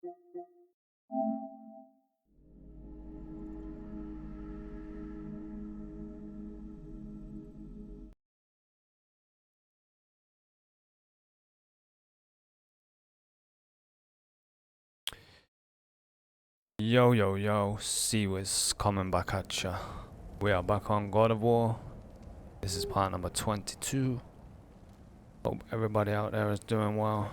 Yo yo yo, C-Wiz coming back at ya. We are back on God of War. This is part number 22. Hope everybody out there is doing well.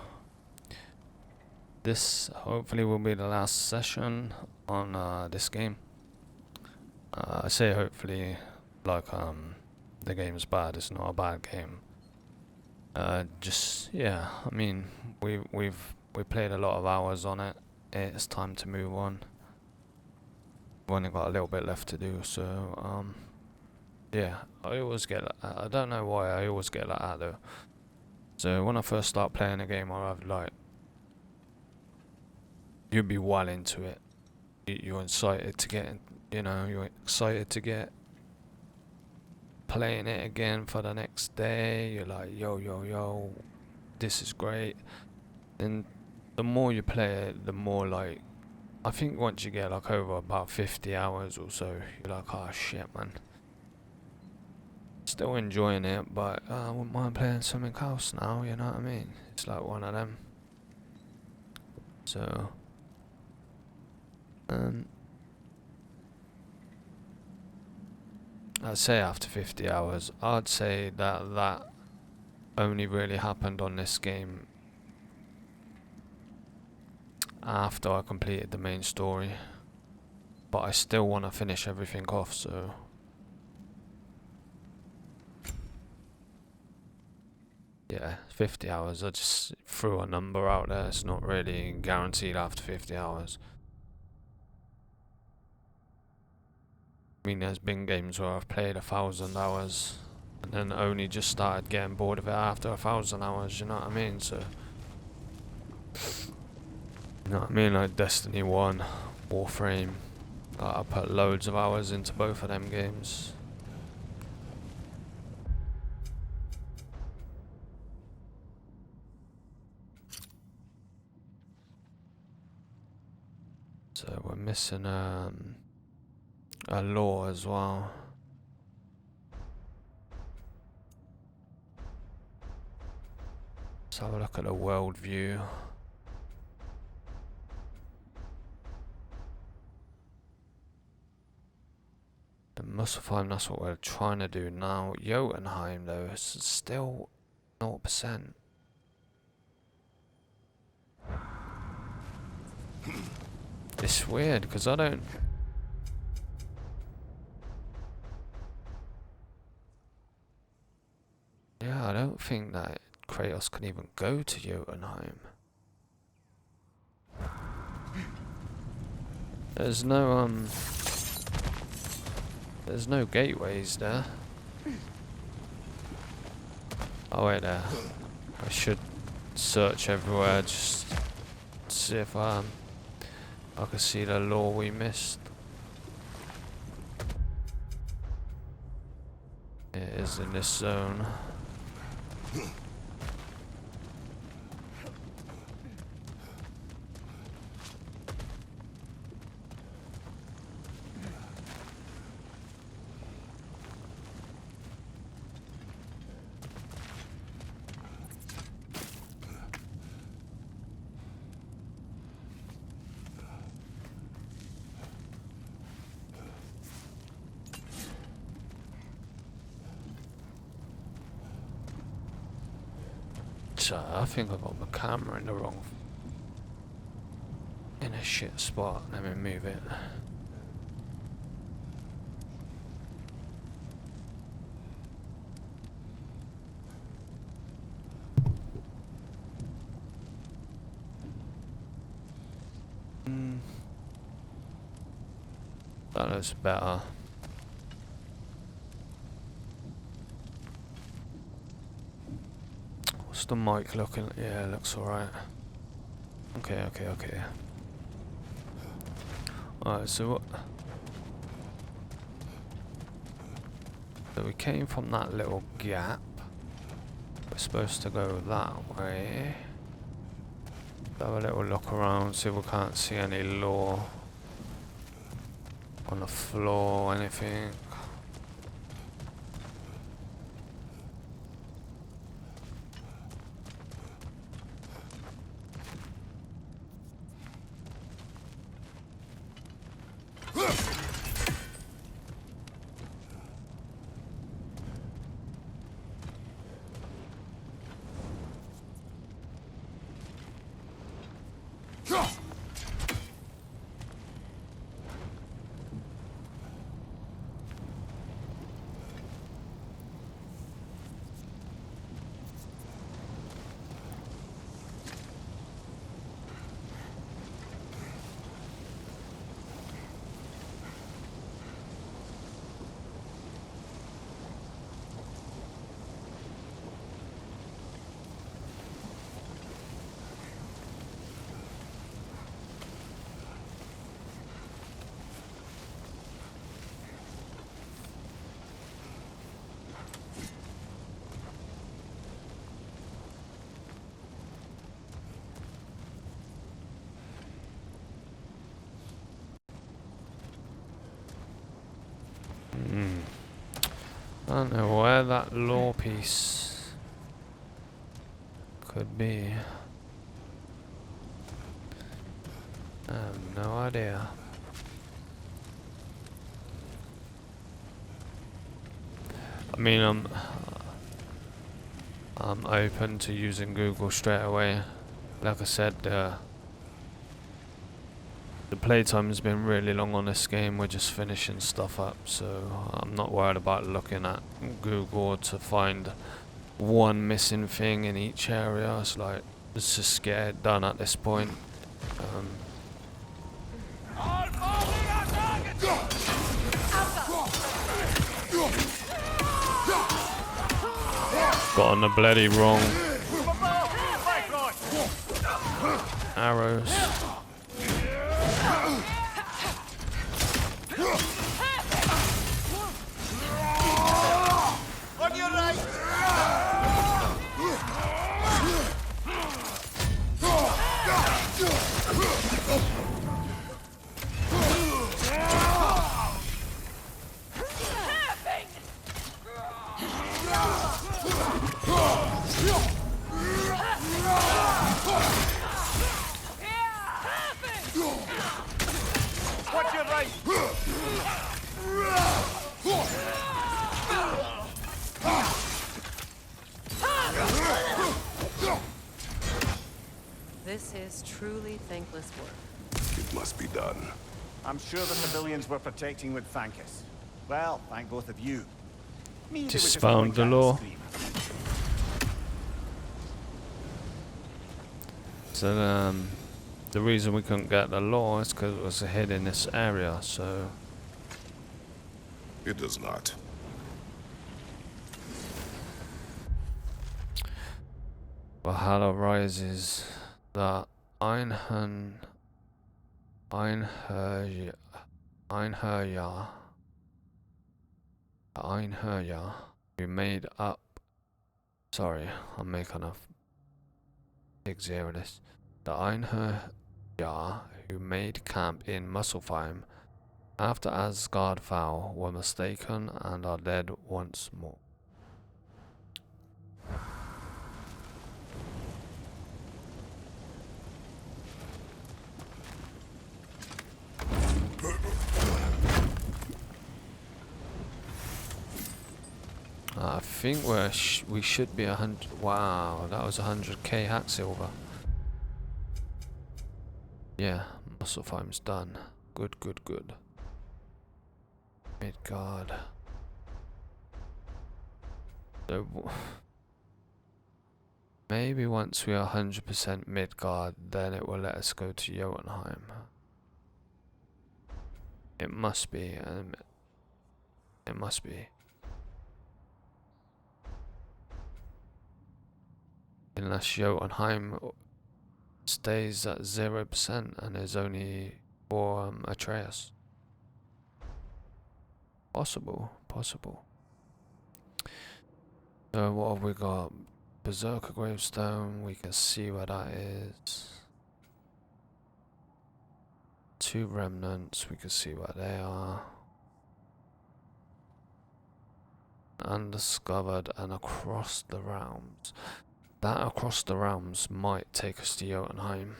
This hopefully will be the last session on this game. I say hopefully like the game's bad, it's not a bad game. Just yeah, I mean we played a lot of hours on it. It's time to move on. We've only got a little bit left to do, so yeah, I always get I don't know why I always get like that though. So when I first start playing a game, I'll have like, you'd be well into it. You're excited to get, you're excited to get playing it again for the next day. You're like, yo yo yo, this is great. And the more you play it, the more like, I think once you get like over about 50 hours or so, you're like, oh shit man. Still enjoying it, but I wouldn't mind playing something else now, you know what I mean? It's like one of them. So, I'd say after 50 hours, I'd say that only really happened on this game after I completed the main story. But I still want to finish everything off, so... yeah, 50 hours, I just threw a number out there, it's not really guaranteed after 50 hours. I mean, there's been games where I've played 1,000 hours and then only just started getting bored of it after 1,000 hours, you know what I mean? So, you know what I mean? Like Destiny 1, Warframe, I put loads of hours into both of them games. So we're missing a law as well. Let's have a look at the world view. The Muspelheim, that's what we're trying to do now. Jotunheim though, is still 0%. It's weird because I don't... yeah, I don't think that Kratos can even go to Jotunheim. There's no gateways there. Oh wait there. I should search everywhere just see if I can see the law we missed. It is in this zone. I think I got my camera in the wrong... in a shit spot. Let me move it. That looks better. What's the mic looking? Yeah, it looks alright. Okay. Alright, so what? So we came from that little gap. We're supposed to go that way. Have a little look around, see if we can't see any lore on the floor or anything. I don't know where that lore piece could be. I have no idea. I mean, I'm open to using Google straight away. Like I said, the playtime has been really long on this game. We're just finishing stuff up, so I'm not worried about looking at Google to find one missing thing in each area. It's like, let's just get it done at this point. Got on the bloody wrong arrows. On your right. Watch your right. This is truly thankless work. It must be done. I'm sure the civilians were protecting would thank us. Well, thank both of you. Me, they Just were found the going back law. to scream. So the reason we couldn't get the law is because it was hid in this area. So It does not. Valhalla rises. The Einherjar, who made up. Sorry, I'm making a big zero of this. The Einherjar, who made camp in Muspelheim after Asgard fell, were mistaken and are dead once more. I think we should be 100. Wow, that was 100k hat silver. Yeah, Muspelheim's done. Good, good, good. Midgard. So maybe once we are 100% Midgard, then it will let us go to Jotunheim. It must be. It must be. Unless Jotunheim stays at 0% and is only for Atreus. Possible. So what have we got? Berserker gravestone, we can see where that is. 2 remnants, we can see what they are. Undiscovered and across the realms. That across the realms might take us to Jotunheim.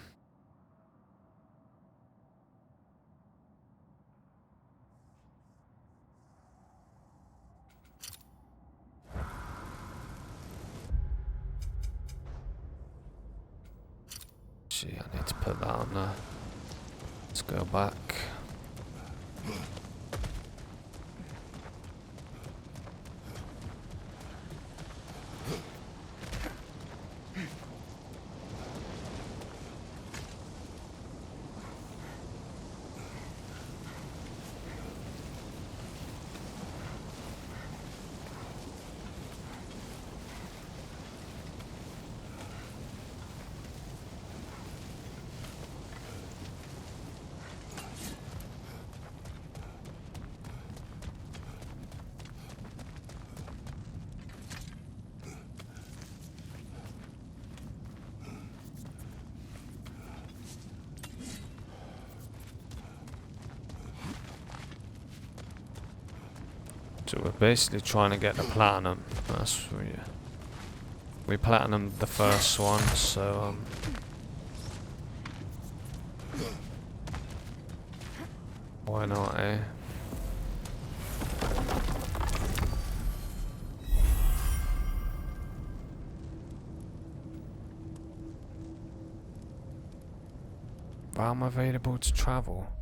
Gee, I need to put that on there. Let's go back. So we're basically trying to get the platinum. That's we platinum the first one, so why not, eh? Realm available to travel.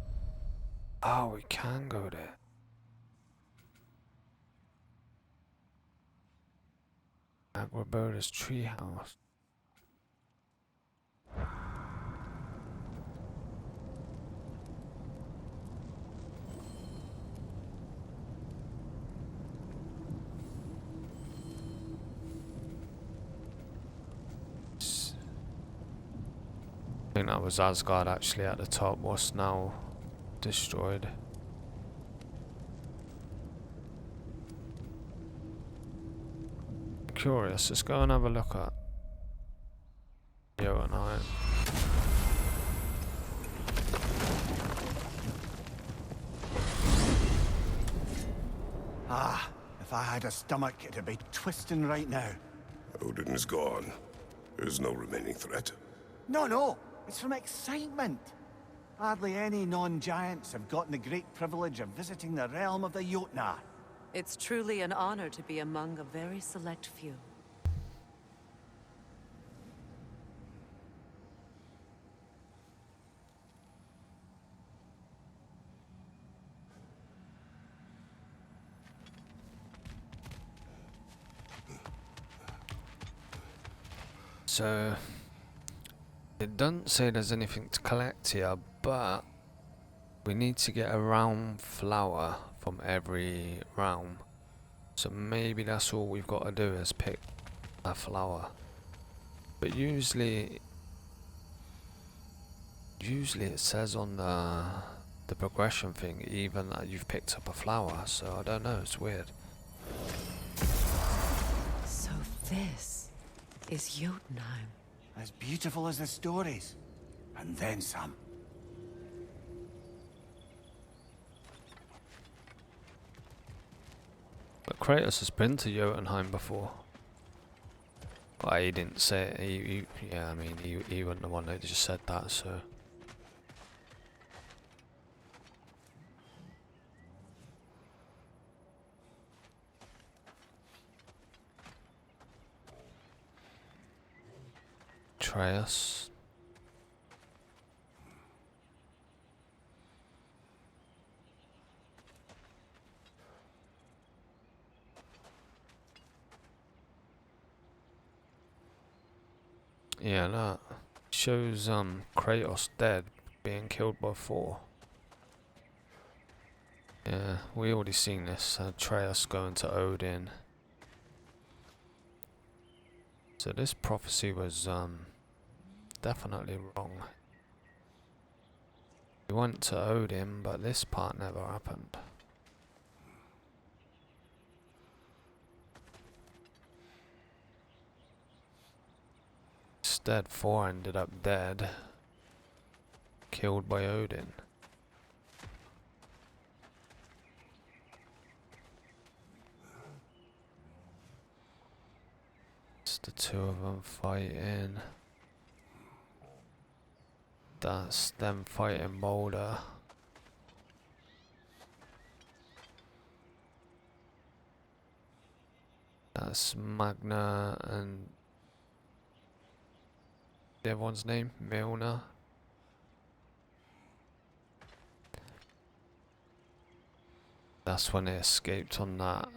Oh, we can go there. Agriboda's treehouse. I think that was Asgard actually at the top, what's now destroyed. Curious, let's go and have a look at Jotunheim. Ah, if I had a stomach, it'd be twisting right now. Odin is gone. There's no remaining threat. No, it's from excitement. Hardly any non-giants have gotten the great privilege of visiting the realm of the Jotnar. It's truly an honor to be among a very select few. So it doesn't say there's anything to collect here, but we need to get a realm flower from every realm. So maybe that's all we've got to do is pick a flower. But usually it says on the progression thing even that you've picked up a flower, so I don't know, it's weird. So this is Jotunheim. As beautiful as the stories. And then some. But Kratos has been to Jotunheim before. Well, he didn't say it. Yeah, I mean, he wasn't the one that just said that, so. Atreus. Yeah, that shows Kratos dead, being killed by Thor. Yeah, we already seen this. Atreus going to Odin. So this prophecy was definitely wrong. He went to Odin, but this part never happened. Instead, Thor ended up dead, killed by Odin. two of them fighting. That's them fighting Boulder. That's Magna and the other one's name, Milner. That's when they escaped on that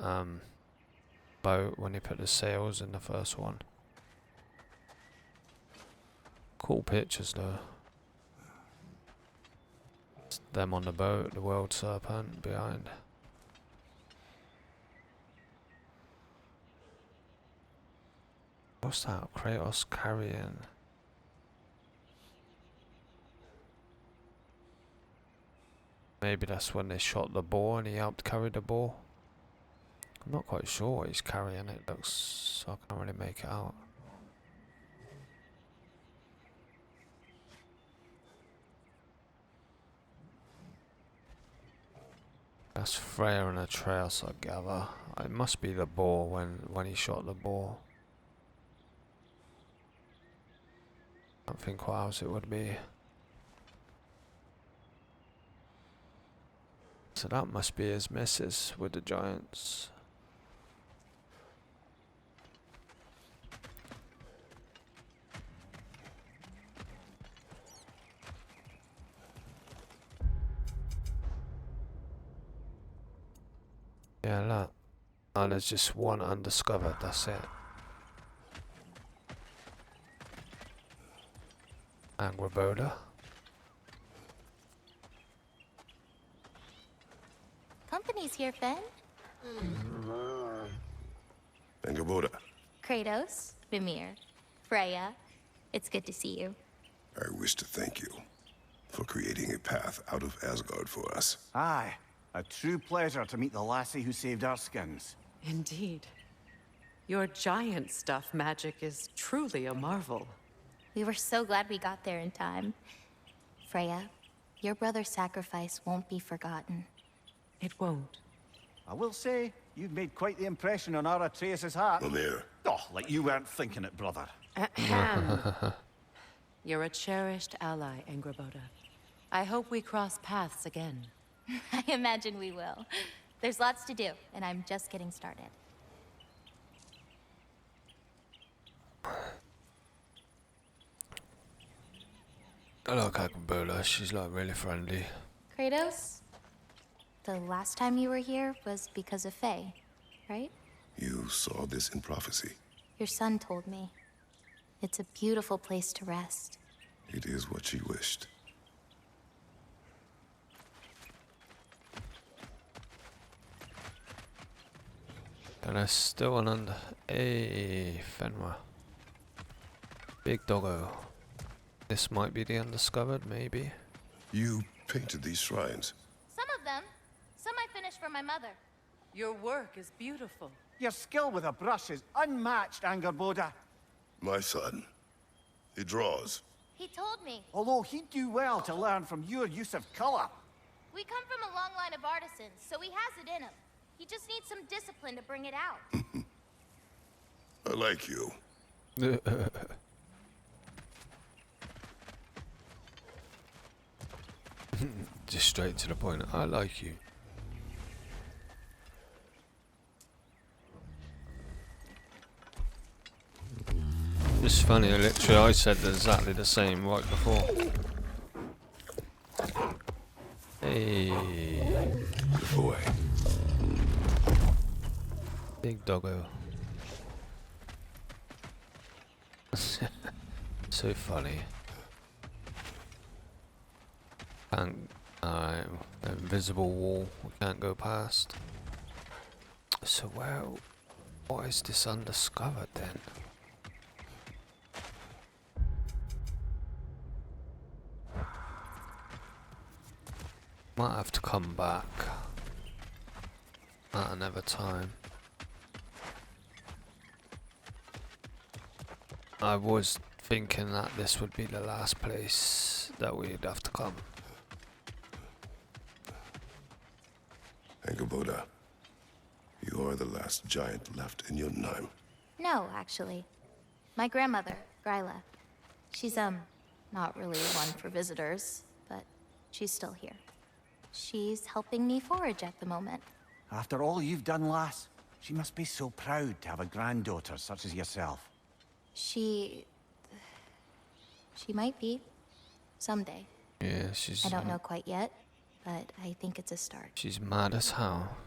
boat when they put the sails in the first one. Cool pictures though. It's them on the boat, the world serpent behind. What's that? Kratos carrying. Maybe that's when they shot the boar and he helped carry the boar. I'm not quite sure what he's carrying. It looks... I can't really make it out. That's Freya and Atreus, I gather. It must be the boar when he shot the boar. I don't think what else it would be. So that must be his missus with the giants. Yeah, look. Oh, there's just one undiscovered, that's it. Angraboda. Company's here, Fen. Angraboda, Kratos, Mimir, Freya. It's good to see you. I wish to thank you for creating a path out of Asgard for us. Aye, a true pleasure to meet the lassie who saved our skins. Indeed. Your giant stuff magic is truly a marvel. We were so glad we got there in time. Freya, your brother's sacrifice won't be forgotten. It won't. I will say, you've made quite the impression on our Atreus' heart. Mimir, Oh, like you weren't thinking it, brother. Ahem. You're a cherished ally, Angraboda. I hope we cross paths again. I imagine we will. There's lots to do, and I'm just getting started. I like Angraboda, she's like really friendly. Kratos, the last time you were here was because of Faye, right? you saw this in prophecy. Your son told me. It's a beautiful place to rest. It is what she wished. And there's still an under... Hey, Fenrir. Big doggo. This might be the undiscovered, maybe. You painted these shrines. Some of them. Some I finished for my mother. Your work is beautiful. Your skill with a brush is unmatched, Angerboda. My son, he draws. He told me. Although he'd do well to learn from your use of color. We come from a long line of artisans, so he has it in him. He just needs some discipline to bring it out. I like you. Just straight to the point. I like you. It's funny, literally I said exactly the same right before. Hey, Good boy. big doggo. So funny. Can't, invisible wall we can't go past. So what is this undiscovered then? Might have to come back at another time. I was thinking that this would be the last place that we'd have to come. Angerboda, you are the last giant left in Jotunheim. No, actually. My grandmother, Gryla. She's, not really one for visitors, but she's still here. She's helping me forage at the moment. After all you've done, lass, she must be so proud to have a granddaughter such as yourself. She might be. Someday. Yeah, she's... I don't know quite yet, but I think it's a start. She's mad as hell.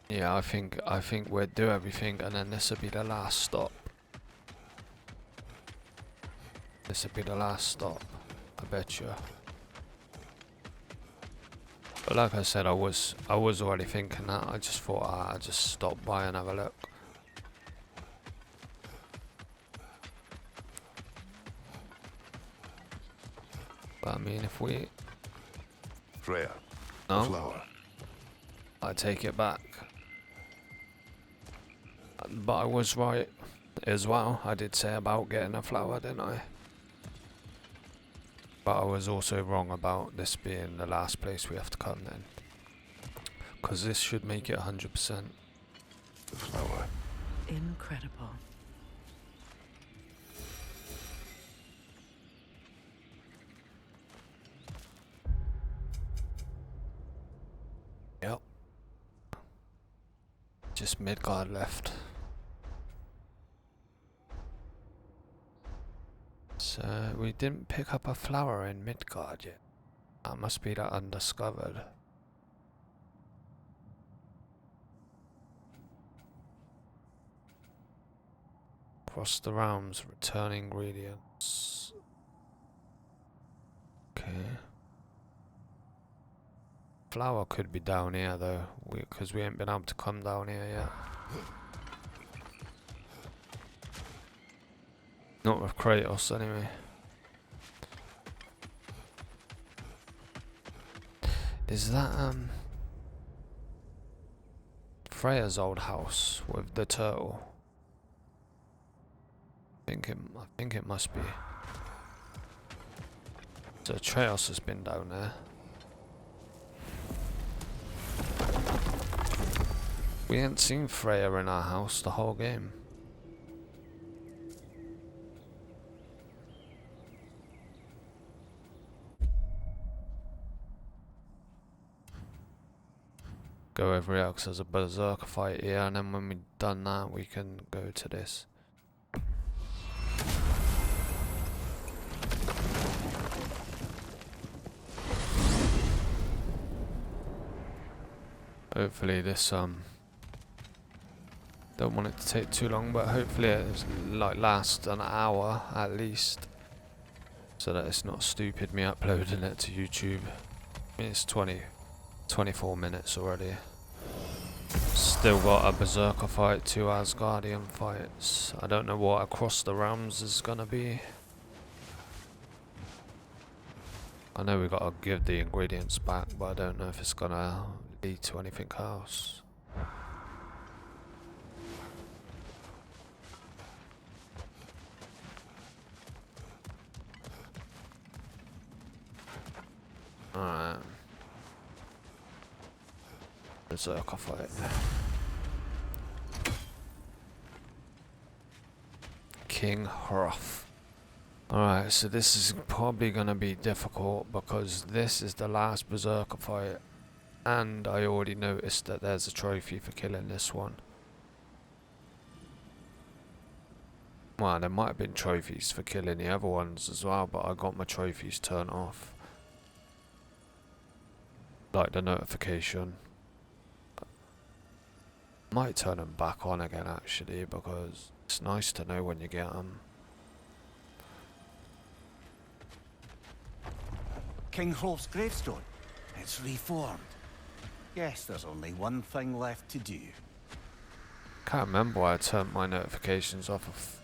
Yeah, I think we'll do everything and then this will be the last stop. This will be the last stop, I bet you. But like I said, I was already thinking that. I just thought I'd just stop by and have a look. But I mean, if we... Freya, No? the flower. I take it back. But I was right as well. I did say about getting a flower, didn't I? But I was also wrong about this being the last place we have to come then. Because this should make it 100%. The flower. Incredible. Yep. Just Midgard left. So we didn't pick up a flower in Midgard yet. That must be that undiscovered. Across the realms, return ingredients. Okay. Flower could be down here though, because we ain't been able to come down here yet. Not with Kratos anyway. Is that Freya's old house with the turtle? I think it must be. So Kratos has been down there. We ain't seen Freya in our house the whole game. Go over here because there's a berserker fight here, and then when we've done that we can go to this. Hopefully this don't want it to take too long, but hopefully it's like lasts an hour at least, so that it's not stupid me uploading it to YouTube. I mean, it's 24 minutes already. Still got a berserker fight, 2 Asgardian fights. I don't know what Across the Realms is gonna be. I know we gotta give the ingredients back, but I don't know if it's gonna lead to anything else. Alright. Berserker fight. King Hroth. Alright, so this is probably gonna be difficult because this is the last Berserker fight, and I already noticed that there's a trophy for killing this one. Well, there might have been trophies for killing the other ones as well, but I got my trophies turned off. Like the notification. Might turn them back on again actually, because it's nice to know when you get them. King Hrolf's gravestone. It's reformed. Guess there's only one thing left to do. Can't remember why I turned my notifications off of.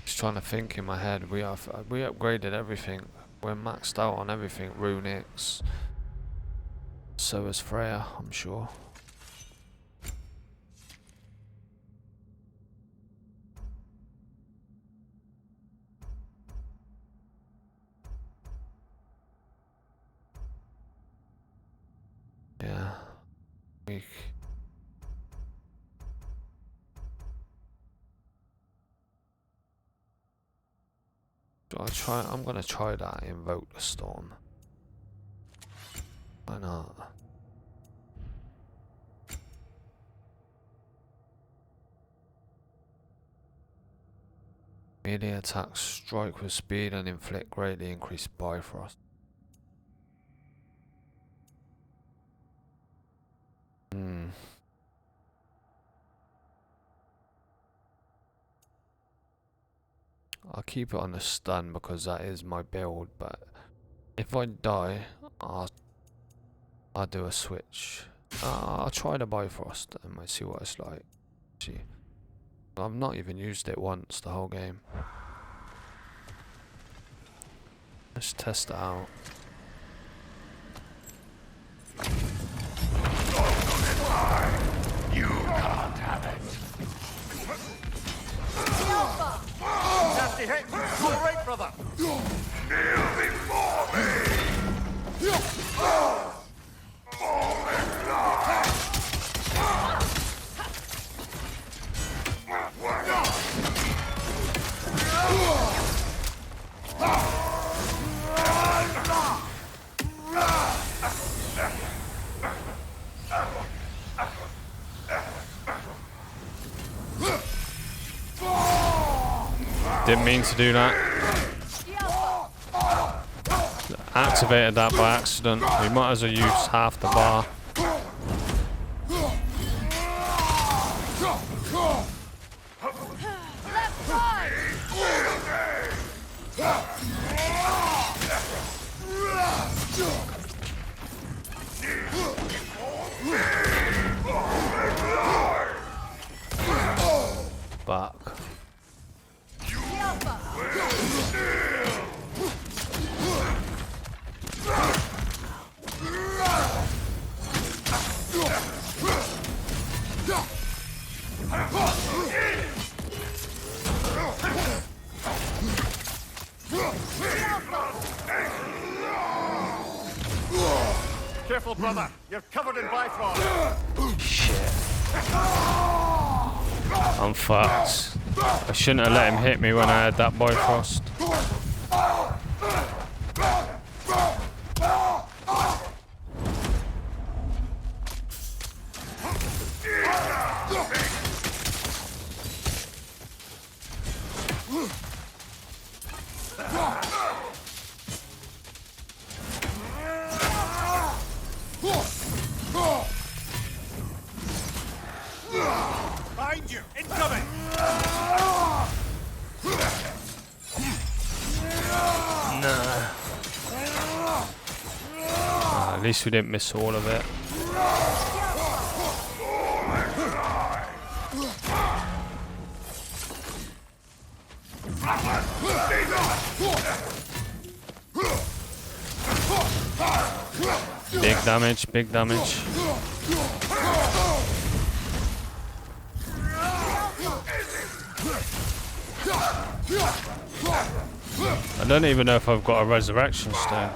Just trying to think in my head. We upgraded everything. We're maxed out on everything. Runics. So is Freya, I'm sure. weak. I'm gonna try that, invoke the storm. Why not? Melee attacks strike with speed and inflict greatly increased Bifrost. I'll keep it on the stun because that is my build, but if I die, I'll do a switch. I'll try the Bifrost and might see what it's like. See, I've not even used it once the whole game. Let's test it out. You can't have it. Nasty hit! All right, brother! Kneel before me! Fall in line! Didn't mean to do that. Activated that by accident. We might as well use half the bar. Back. Careful, brother! You're covered in Bifrost! Shit. I'm fucked. I shouldn't have let him hit me when I had that Bifrost. Behind you! Incoming! At least we didn't miss all of it. Big damage, big damage. I don't even know if I've got a resurrection stone.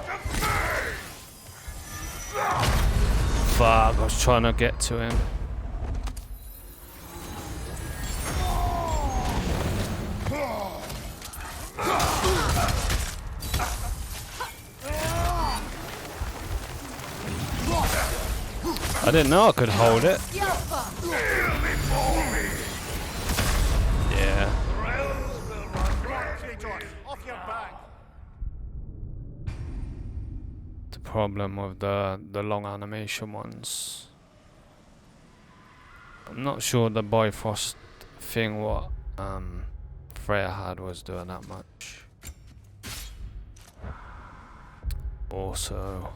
Fuck, I was trying to get to him. I didn't know I could hold it. Yeah. Off your back! The problem with the long animation ones. I'm not sure the Bifrost thing what Freya had was doing that much. Also,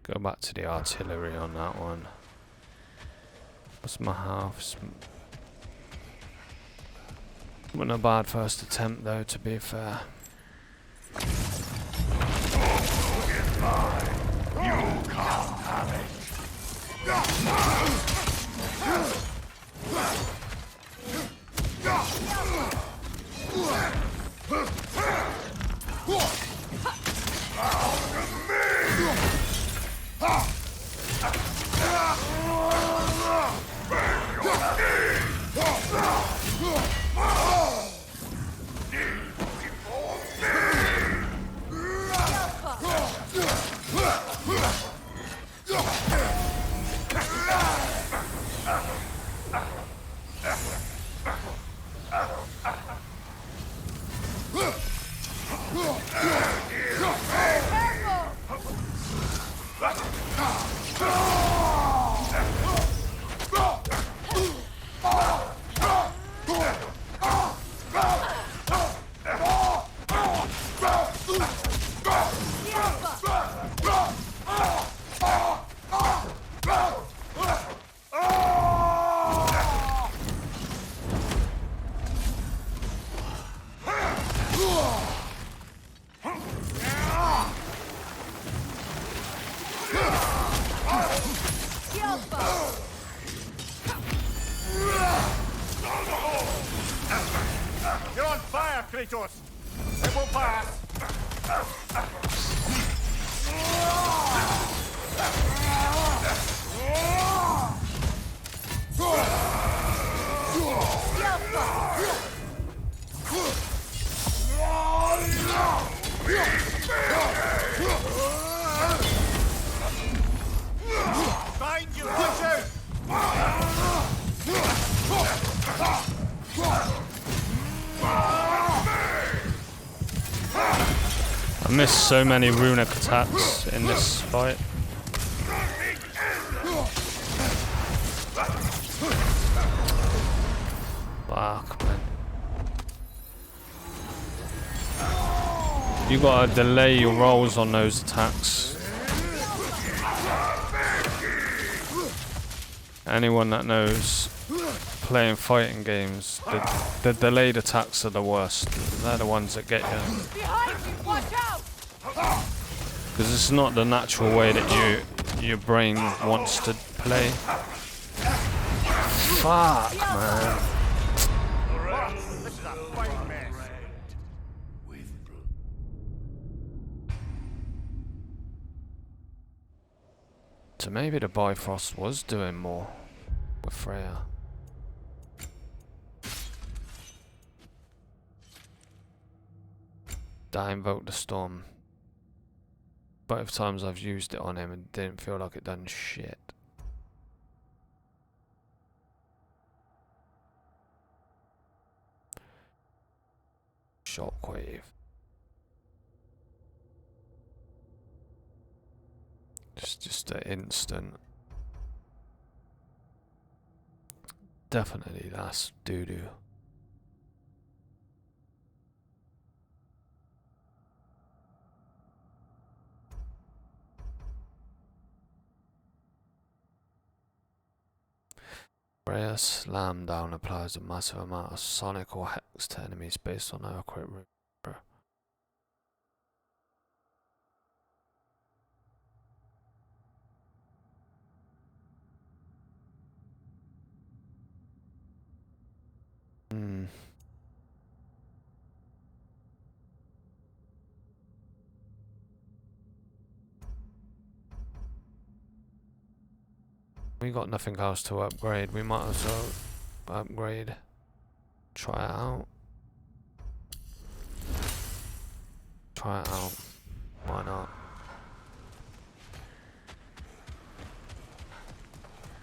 go back to the artillery on that one. What's my house? Wasn't a bad first attempt though, to be fair. You can't have it. You're on fire, Kratos! It will pass! Find you, watch out! I missed so many runic attacks in this fight. Fuck, man. You gotta delay your rolls on those attacks. Anyone that knows playing fighting games, the delayed attacks are the worst. They're the ones that get you. Because it's not the natural way that your brain wants to play. Fuck, man. This is a fine mess. So maybe the Bifrost was doing more with Freya. I invoked the storm. Both times I've used it on him and didn't feel like it done shit. Shockwave. Just an instant. Definitely that's doo-doo. Freya Slam Down applies a massive amount of sonic or hex to enemies based on earthquake root. We got nothing else to upgrade. We might as well upgrade. Try it out. Try it out. Why not?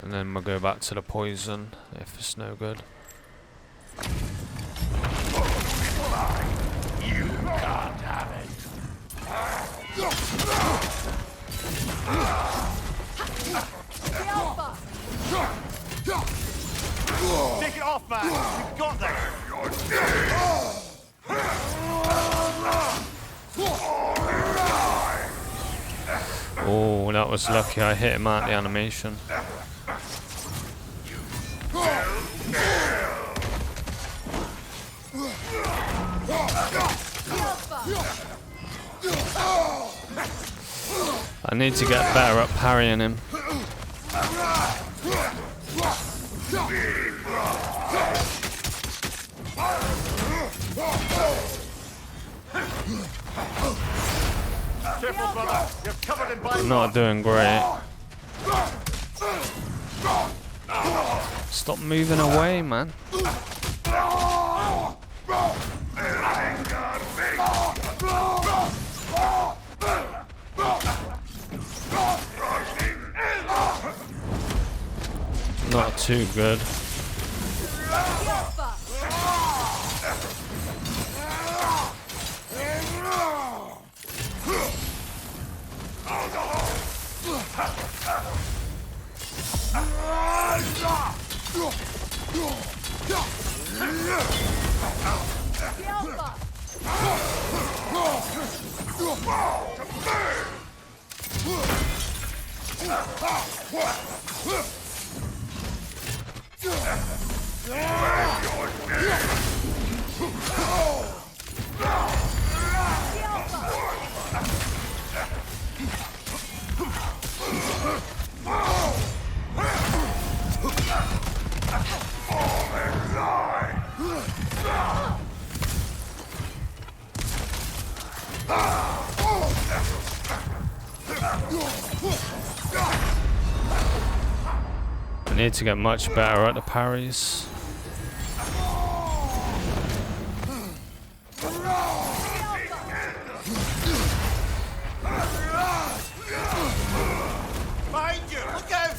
And then we'll go back to the poison if it's no good. You can't have it. Take it off, man! You've got this! Oh, that was lucky. I hit him at the animation. I need to get better at parrying him. Careful, brother! You're covered in blood! Not doing great. Stop moving away, man. Not too good. I need to get much better at the parries. Behind you! Look out!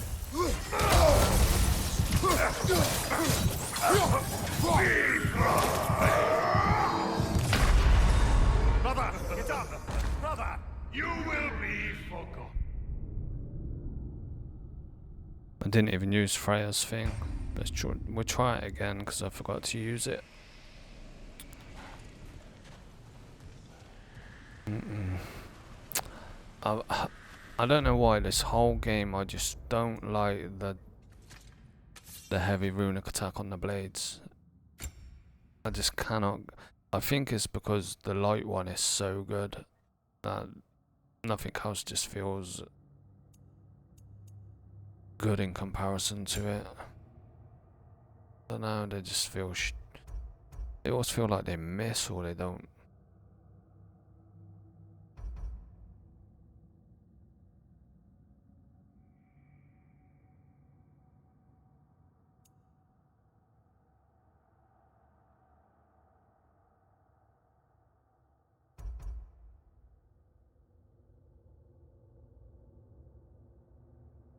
Brother, get up! Brother! You will be forgotten. I didn't even use Freya's thing. We'll try it again because I forgot to use it. I don't know why this whole game I just don't like the heavy runic attack on the blades. I just cannot. I think it's because the light one is so good that nothing else just feels good in comparison to it. I don't know, they just feel they always feel like they miss or they don't.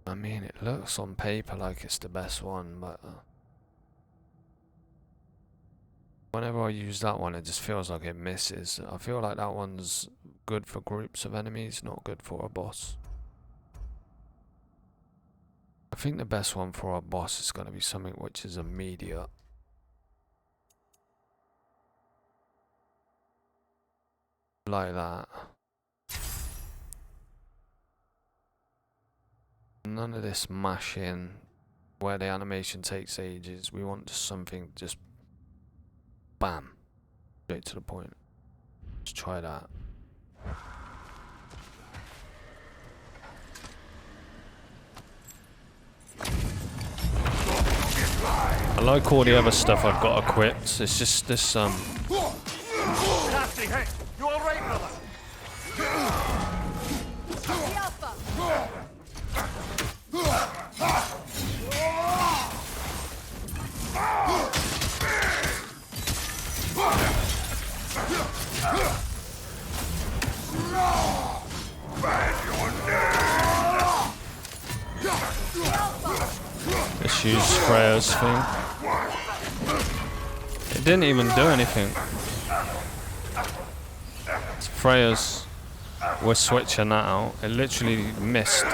I mean, it looks on paper like it's the best one, but whenever I use that one, it just feels like it misses. I feel like that one's good for groups of enemies, not good for a boss. I think the best one for a boss is going to be something which is immediate. Like that. None of this mashing where the animation takes ages. We want just something just bam, straight to the point. Let's try that. I like all the other stuff I've got equipped. It's just this Nasty hit! You alright, brother? let's use Freya's thing. It didn't even do anything. Freya's, we're switching that out. It literally missed.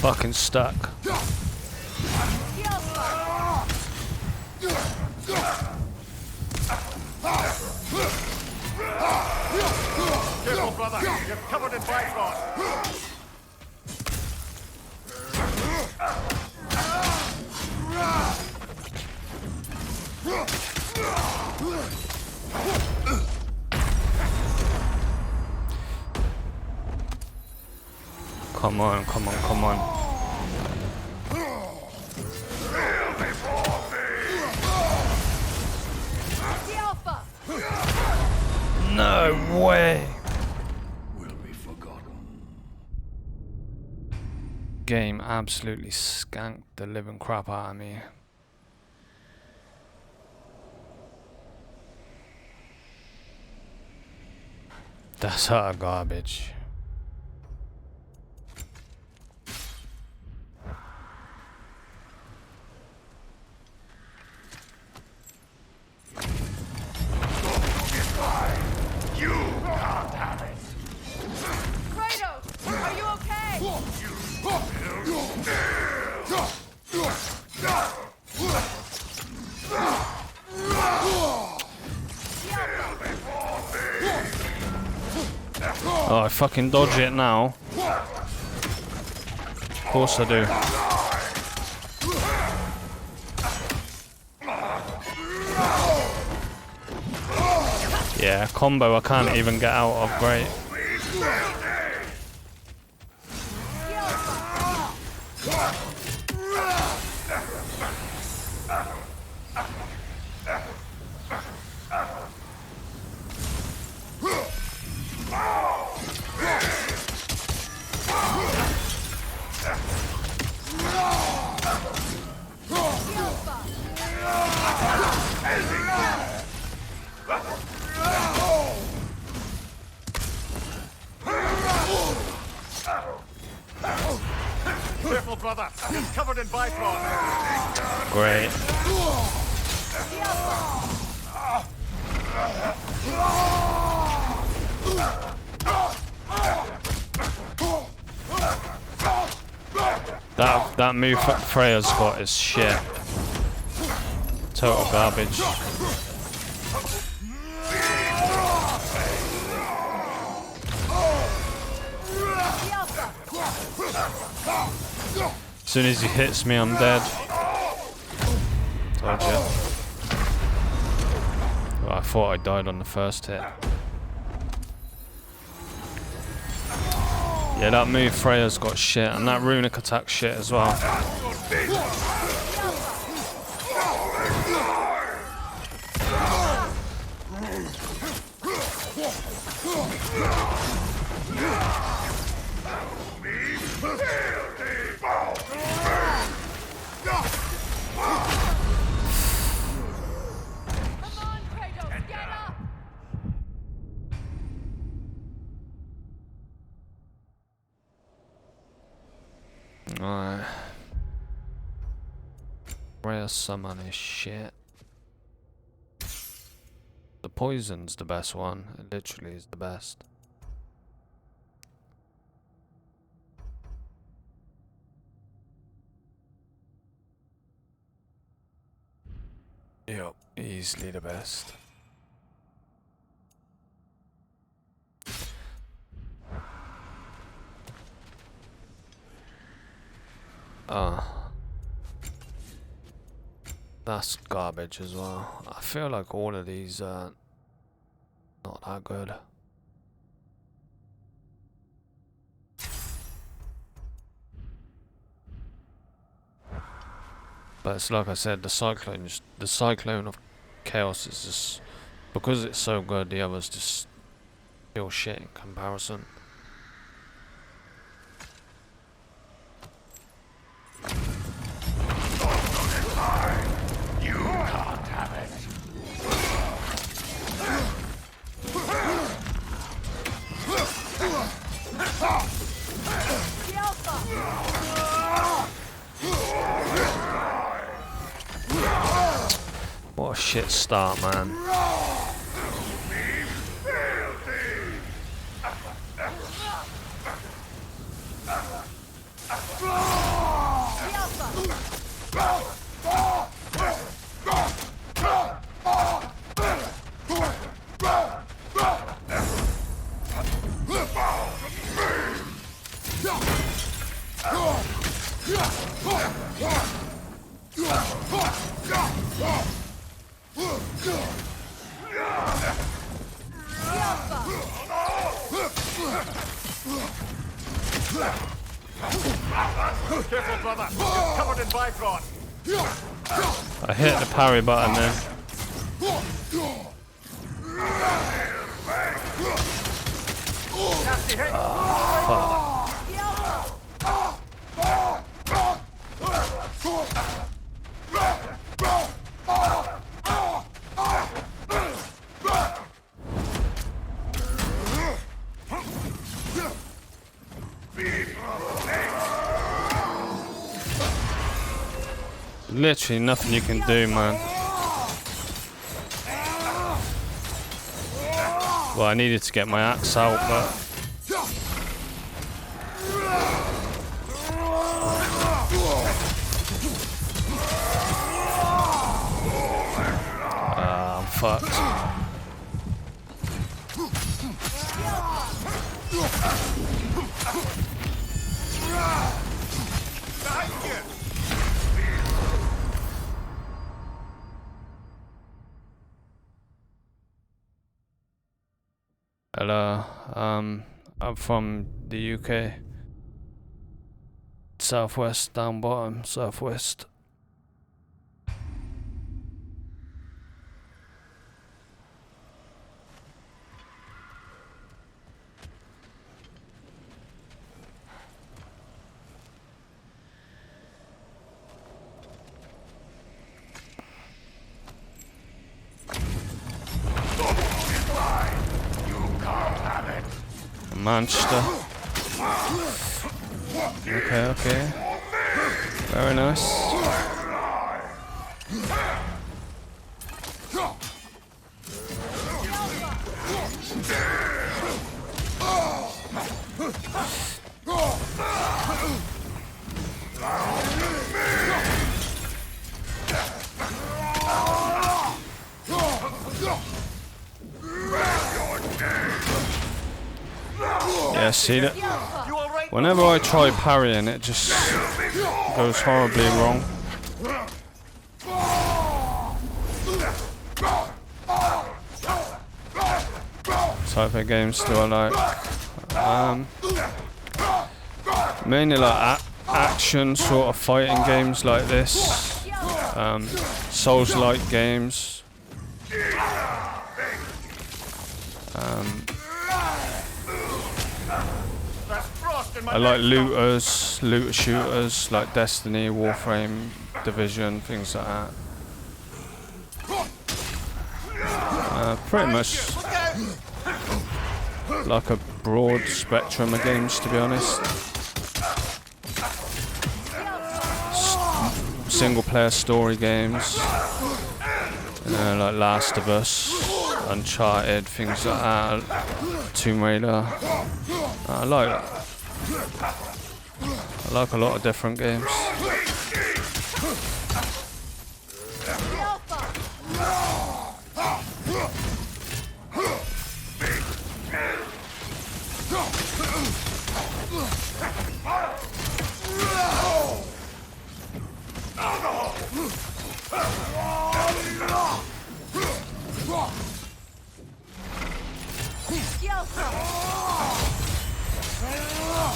Fucking stuck. Careful, brother. You're covered in bifrost. Come on, come on, come on. No way. Will be forgotten. Game absolutely skanked the living crap out of me. That's utter garbage. You can't have it. Kratos, are you okay? Oh, I fucking dodge it now. Of course I do. Yeah, combo I can't even get out of. Great. Careful, brother. You're covered in bifrost. Great. That move Freya's got is shit. Total garbage. As soon as he hits me, I'm dead. Told you. Well, I thought I died on the first hit. Yeah, that move Freya's got shit, and that runic attack shit as well. Alright. Rare summon is shit. The poison's the best one. It literally is the best. Yep, easily the best. That's garbage as well. I feel like all of these are not that good. But it's like I said, the cyclone of chaos is just, because it's so good, the others just feel shit in comparison. You can't have it. What a shit start, man. Careful, brother. You're covered in Bifrost. I hit the parry button then. Nasty hit. Literally nothing you can do, man. Well, I needed to get my axe out, but I'm fucked. Hello, I'm from the UK. Southwest, down bottom, southwest. Manchester. Okay, okay. Very nice. Yeah, see that? Whenever I try parrying, it just goes horribly wrong. Type of games do I like? Mainly like action sort of fighting games like this. Souls-like games. I like looter shooters like Destiny, Warframe, Division, things like that. Pretty much like a broad spectrum of games, to be honest. Single player story games, like Last of Us, Uncharted, things like that, Tomb Raider. I like a lot of different games.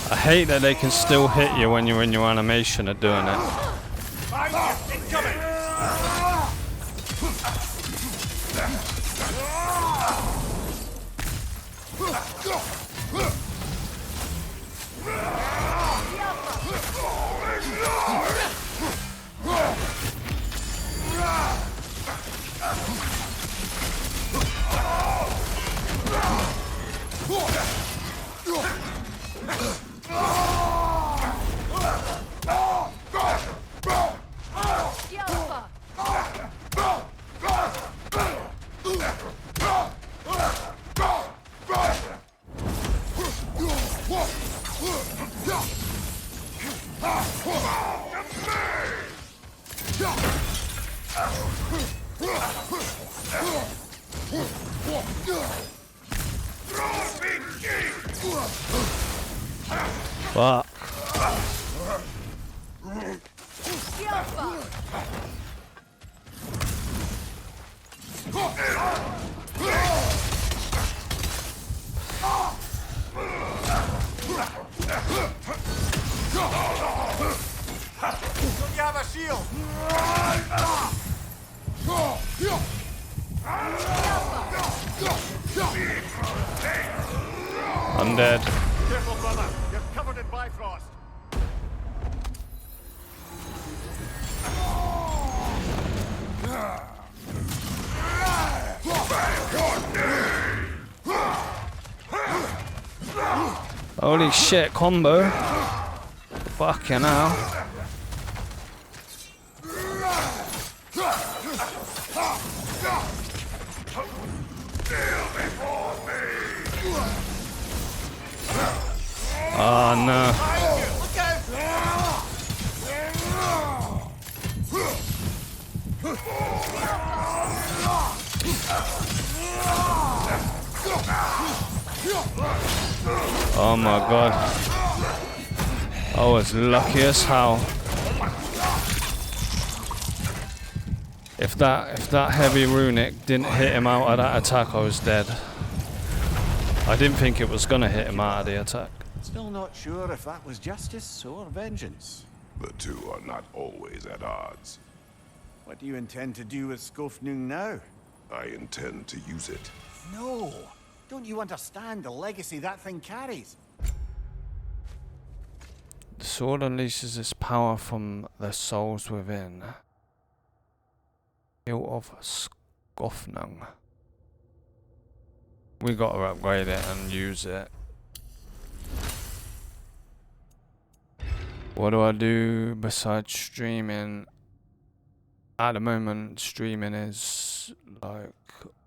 I hate that they can still hit you when you're in your animation of doing it. Fuck. Don't you have a shield? I'm dead. Careful, brother. You're covered in Bifrost. Holy shit, combo. Fucking hell. Oh no. Oh my god. I was lucky as hell. If that heavy runic didn't hit him out of that attack, I was dead. I didn't think it was gonna hit him out of the attack. Still not sure if that was justice or vengeance. The two are not always at odds. What do you intend to do with Skofnung now? I intend to use it. No! Don't you understand the legacy that thing carries? The sword unleashes its power from the souls within. Hilt of Skofnung. We gotta upgrade it and use it. What do I do besides streaming? At the moment, streaming is like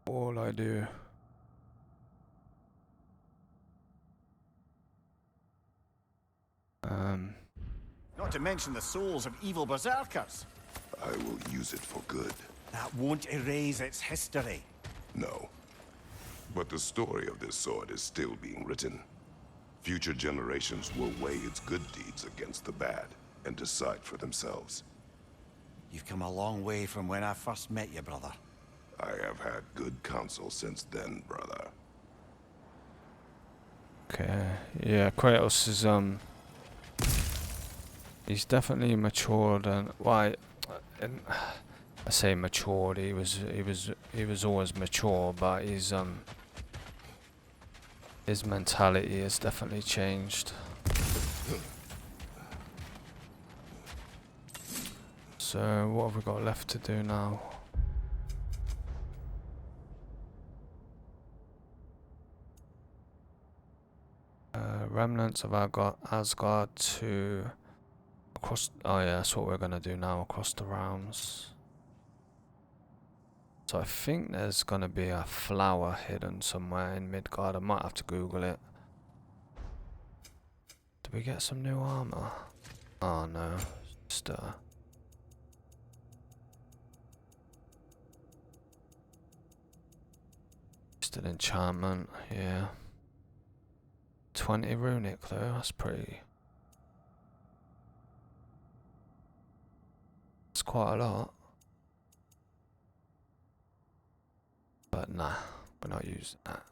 all I do. Not to mention the souls of evil berserkers. I will use it for good. That won't erase its history. No. But the story of this sword is still being written. Future generations will weigh its good deeds against the bad and decide for themselves. You've come a long way from when I first met you, brother. I have had good counsel since then, brother. Okay, yeah, Kratos is he's definitely matured, and why? I say matured. He was always mature, but his mentality has definitely changed. So what have we got left to do now? Remnants of Asgard to across. Oh yeah, that's what we're gonna do now. Across the realms. So I think there's gonna be a flower hidden somewhere in Midgard. I might have to Google it. Did we get some new armor? Oh no, just an enchantment. Yeah. 20 runic though, that's pretty. That's quite a lot. But nah, we're not using that.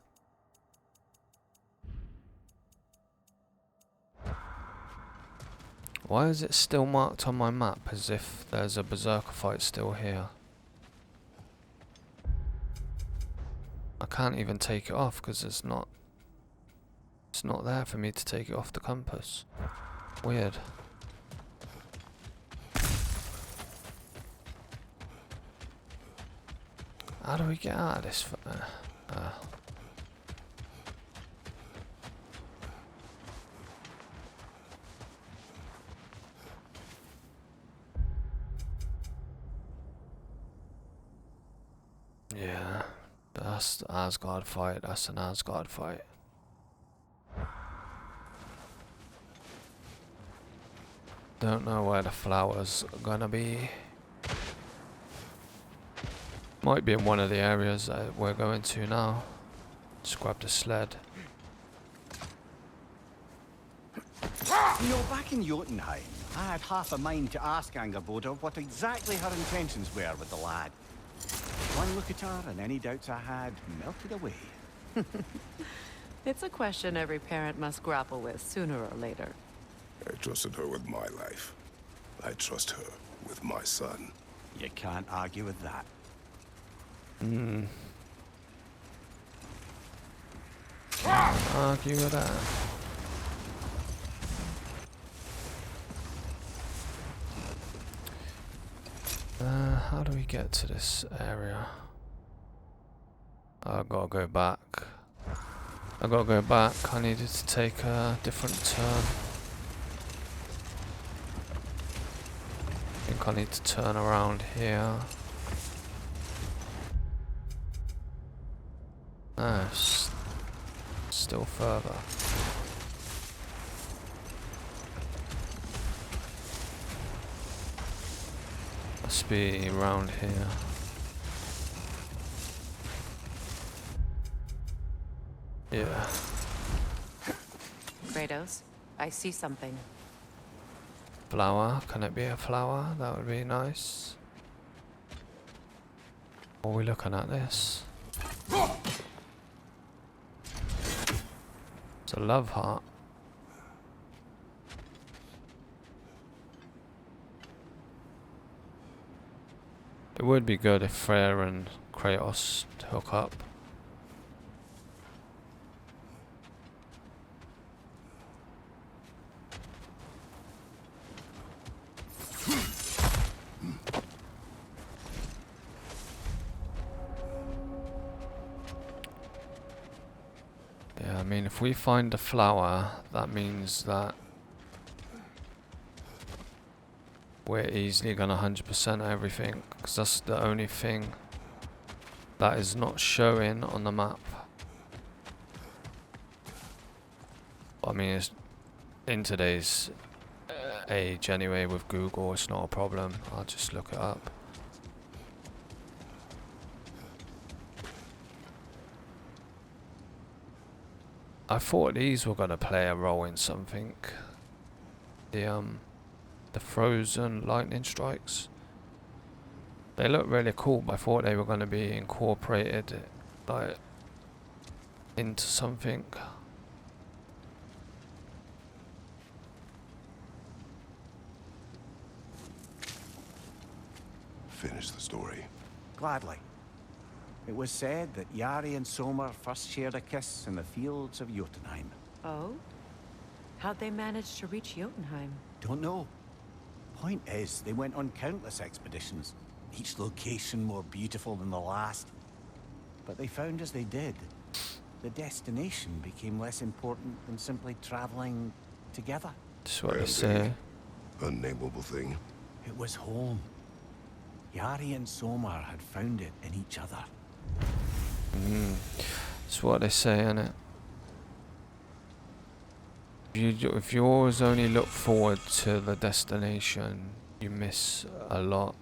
Why is it still marked on my map as if there's a berserker fight still here? I can't even take it off because it's not there for me to take it off the compass. Weird. How do we get out of this? Yeah, that's the Asgard fight. That's an Asgard fight. Don't know where the flowers are gonna be. Might be in one of the areas that we're going to now. Just grab the sled. You know, back in Jotunheim, I had half a mind to ask Angerboda what exactly her intentions were with the lad. One look at her, and any doubts I had melted away. It's a question every parent must grapple with sooner or later. I trusted her with my life. I trust her with my son. You can't argue with that. Argue with that. How do we get to this area? I gotta go back. I needed to take a different turn. I think I need to turn around here. No, still further. Must be around here. Yeah. Kratos, I see something. Flower? Can it be a flower? That would be nice. Are we looking at this? It's a love heart. It would be good if Freya and Kratos hook up. Yeah, I mean, if we find a flower, that means that we're easily gonna 100% everything, because that's the only thing that is not showing on the map. I mean, it's in today's age anyway with Google, it's not a problem. I'll just look it up. I thought these were gonna play a role in something. The frozen lightning strikes. They look really cool, but I thought they were gonna be incorporated like into something. Finish the story. Gladly. It was said that Yari and Somer first shared a kiss in the fields of Jotunheim. Oh? How'd they manage to reach Jotunheim? Don't know. Point is, they went on countless expeditions, each location more beautiful than the last. But they found as they did, the destination became less important than simply traveling together. That's what they And say. the unnameable thing. It was home. Yari and Somer had found it in each other. That's what they say, innit? If you always only look forward to the destination, you miss a lot.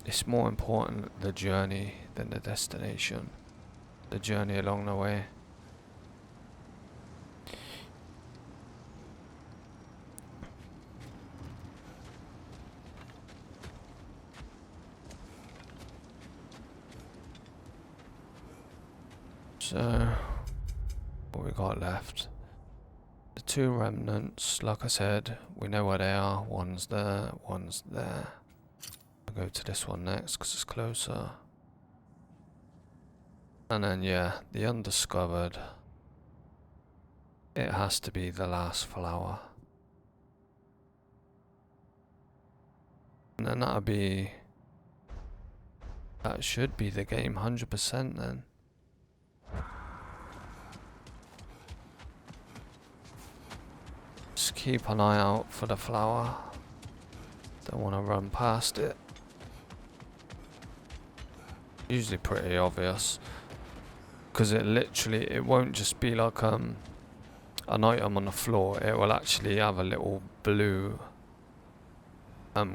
It's more important the journey than the destination. The journey along the way. So, what we got left? The two remnants, like I said, we know where they are. One's there, one's there. I'll go to this one next because it's closer. And then, yeah, the undiscovered. It has to be the last flower. And then that should be the game 100% then. Just keep an eye out for the flower. Don't want to run past it. Usually pretty obvious. because it literally, it won't just be like an item on the floor. It will actually have a little blue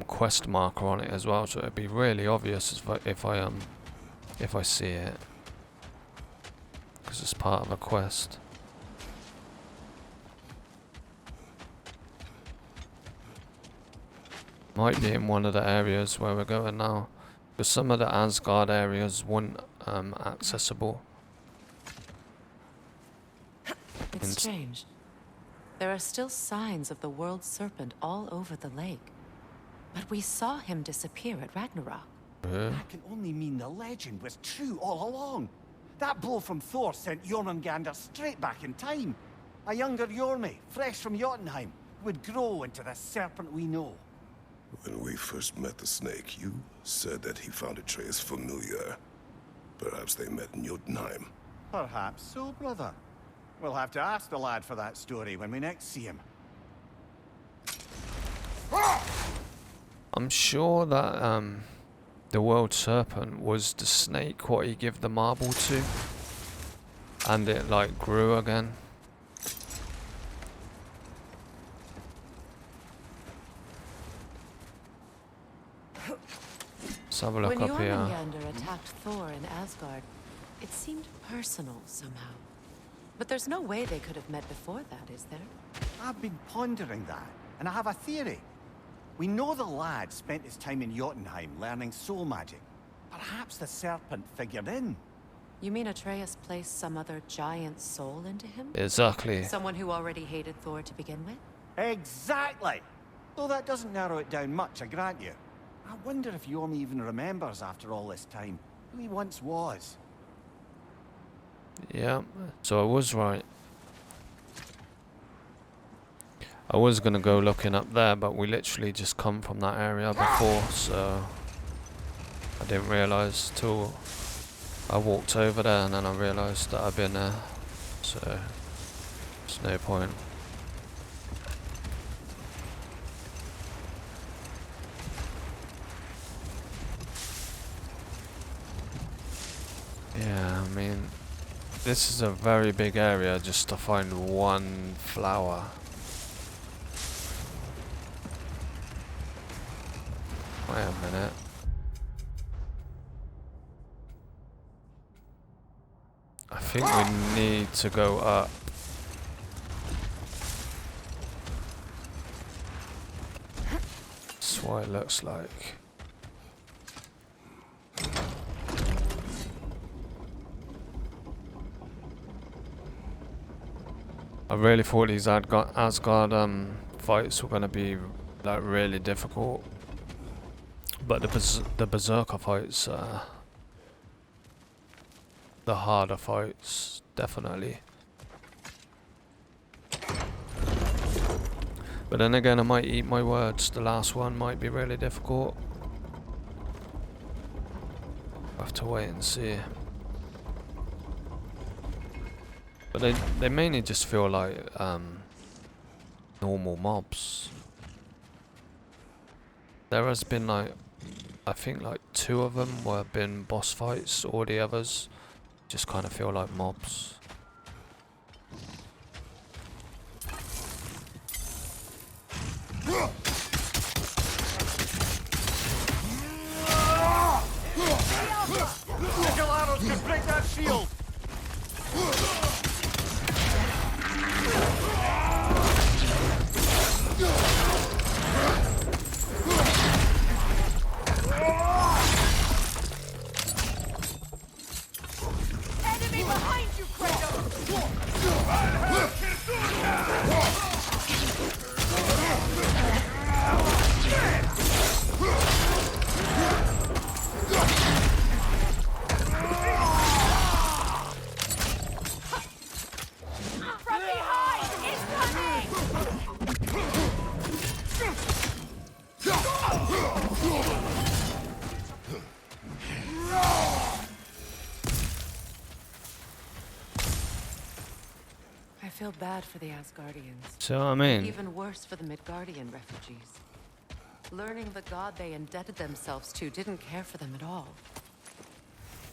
quest marker on it as well, so it'd be really obvious if I see it, because it's part of a quest. Might be in one of the areas where we're going now, because some of the Asgard areas weren't accessible. It's strange. There are still signs of the world serpent all over the lake. But we saw him disappear at Ragnarok. That can only mean the legend was true all along. That blow from Thor sent Jormungandr straight back in time. A younger Jormi, fresh from Jotunheim, would grow into the serpent we know. When we first met the snake, you said that he found Atreus familiar. Perhaps they met in Jotunheim. Perhaps so, brother. We'll have to ask the lad for that story when we next see him. I'm sure that the world serpent was the snake what he gave the marble to, and it like grew again. Let's have a look When up here. Jormungandr attacked Thor in Asgard, it seemed personal somehow. But there's no way they could have met before that, is there? I've been pondering that, and I have a theory. We know the lad spent his time in Jotunheim learning soul magic. Perhaps the serpent figured in. You mean Atreus placed some other giant soul into him? Exactly. Someone who already hated Thor to begin with? Exactly! Though that doesn't narrow it down much, I grant you. I wonder if Jormi even remembers after all this time who he once was. Yeah, so I was right. I was gonna go looking up there, but we literally just come from that area before, so I didn't realise till I walked over there, and then I realised that I'd been there, so there's no point. Yeah, I mean, this is a very big area just to find one flower. Wait a minute. I think we need to go up. That's what it looks like. I really thought these Asgard fights were gonna be like really difficult, but the Berserker fights, the harder fights, definitely. But then again, I might eat my words. The last one might be really difficult. I'll have to wait and see. But they mainly just feel like normal mobs. There has been like, I think like 2 of them were been boss fights, all the others just kind of feel like mobs. Sigil arrows can break that shield! Enemy behind you, From behind! Incoming! I feel bad for the Asgardians. So I mean, Even worse for the Midgardian refugees. Learning the god they indebted themselves to didn't care for them at all.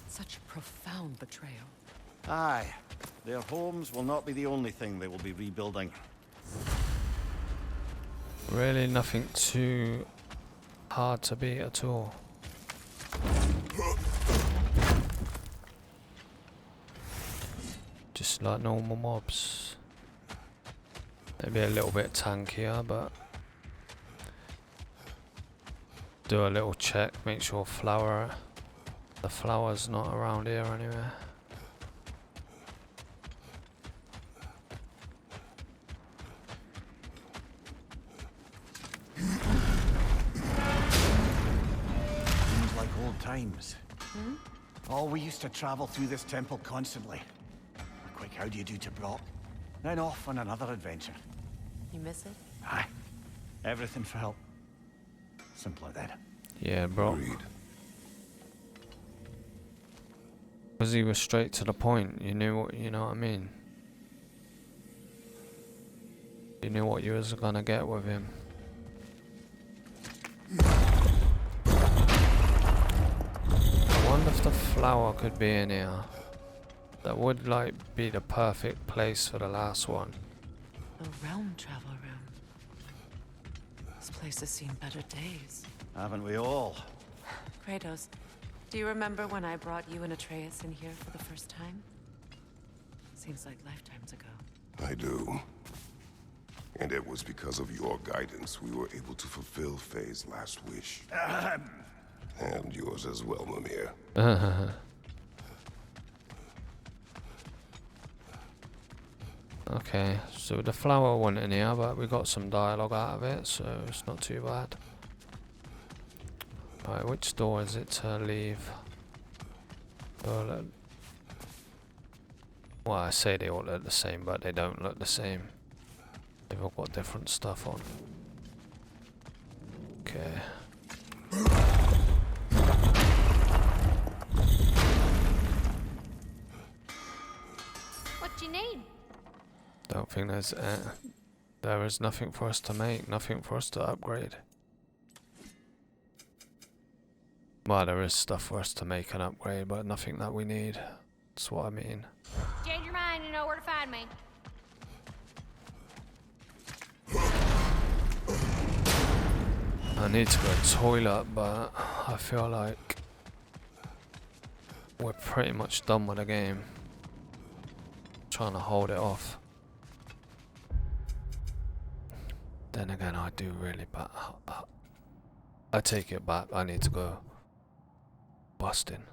Such profound betrayal. Aye. Their homes will not be the only thing they will be rebuilding. Really nothing too hard to beat at all. Just like normal mobs. Maybe a little bit tankier, but do a little check, make sure the flower's not around here anywhere. Seems like old times. Oh, we used to travel through this temple constantly. A quick how do you do to Brock, then off on another adventure. You miss it? Aye. Everything for help. Simpler then. Yeah, bro. Agreed. Because he was straight to the point. You know what I mean? You knew what you was gonna get with him. I wonder if the flower could be in here. That would like be the perfect place for the last one. The realm travel room. This place has seen better days. Haven't we all? Kratos, do you remember when I brought you and Atreus in here for the first time? Seems like lifetimes ago. I do. And it was because of your guidance we were able to fulfill Faye's last wish. And yours as well, Mimir. Okay, so the flower went in here, but we got some dialogue out of it, so it's not too bad. Right, which door is it to leave? Well, I say they all look the same, but they don't look the same. They've all got different stuff on. Okay. What do you need? Don't think there is nothing for us to make, nothing for us to upgrade. Well, there is stuff for us to make and upgrade, but nothing that we need. That's what I mean. Change your mind, you know where to find me. I need to go to the toilet, but I feel like we're pretty much done with the game. Trying to hold it off. Then again, I do really, but I take it back. I need to go busting.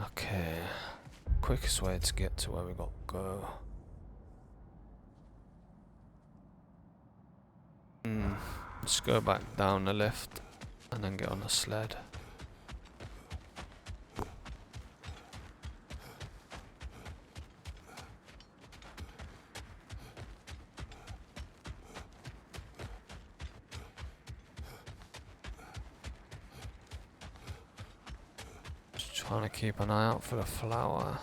Okay, quickest way to get to where we got to go. Let's go back down the lift and then get on the sled. Trying to keep an eye out for the flower.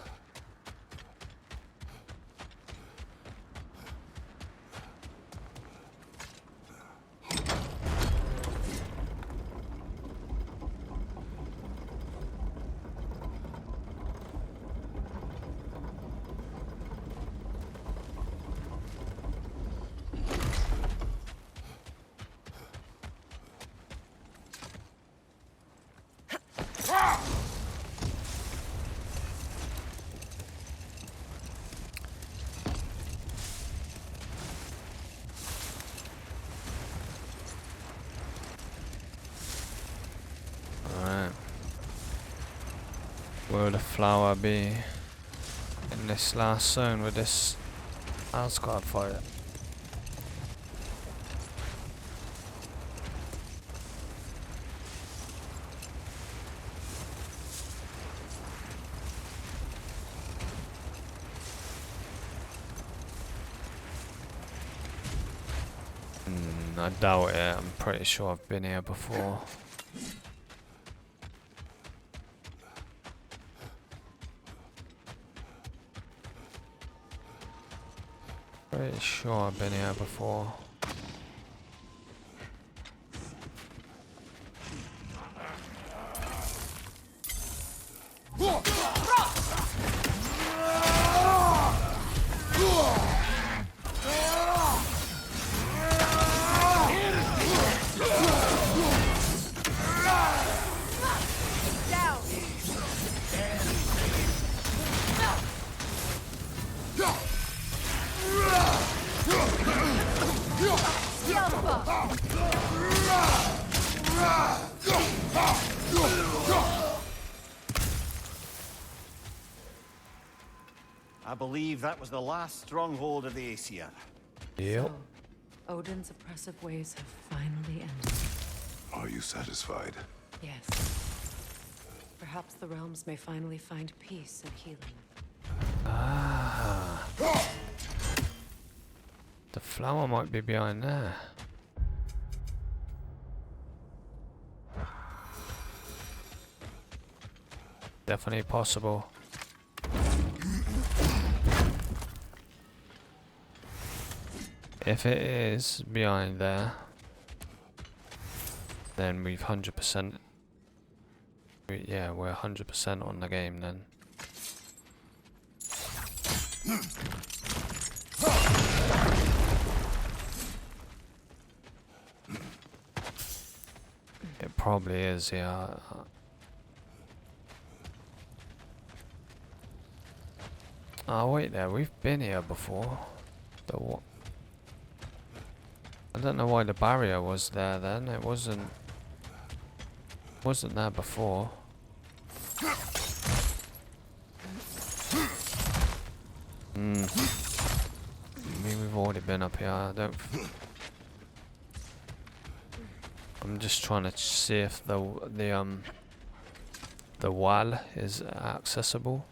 Will the flower be in this last zone with this Asgard fight? I doubt it. I'm pretty sure I've been here before. Pretty sure I've been here before. I believe that was the last stronghold of the Aesir. Yep. So, Odin's oppressive ways have finally ended. Are you satisfied? Yes. Perhaps the realms may finally find peace and healing. Ah. The flower might be behind there. Definitely possible. If it is behind there, then we've 100%. Yeah, we're 100% on the game then. It probably is, yeah. Oh wait there, we've been here before. I don't know why the barrier was there then. It wasn't there before. I mean, we've already been up here. I'm just trying to see if the wall is accessible.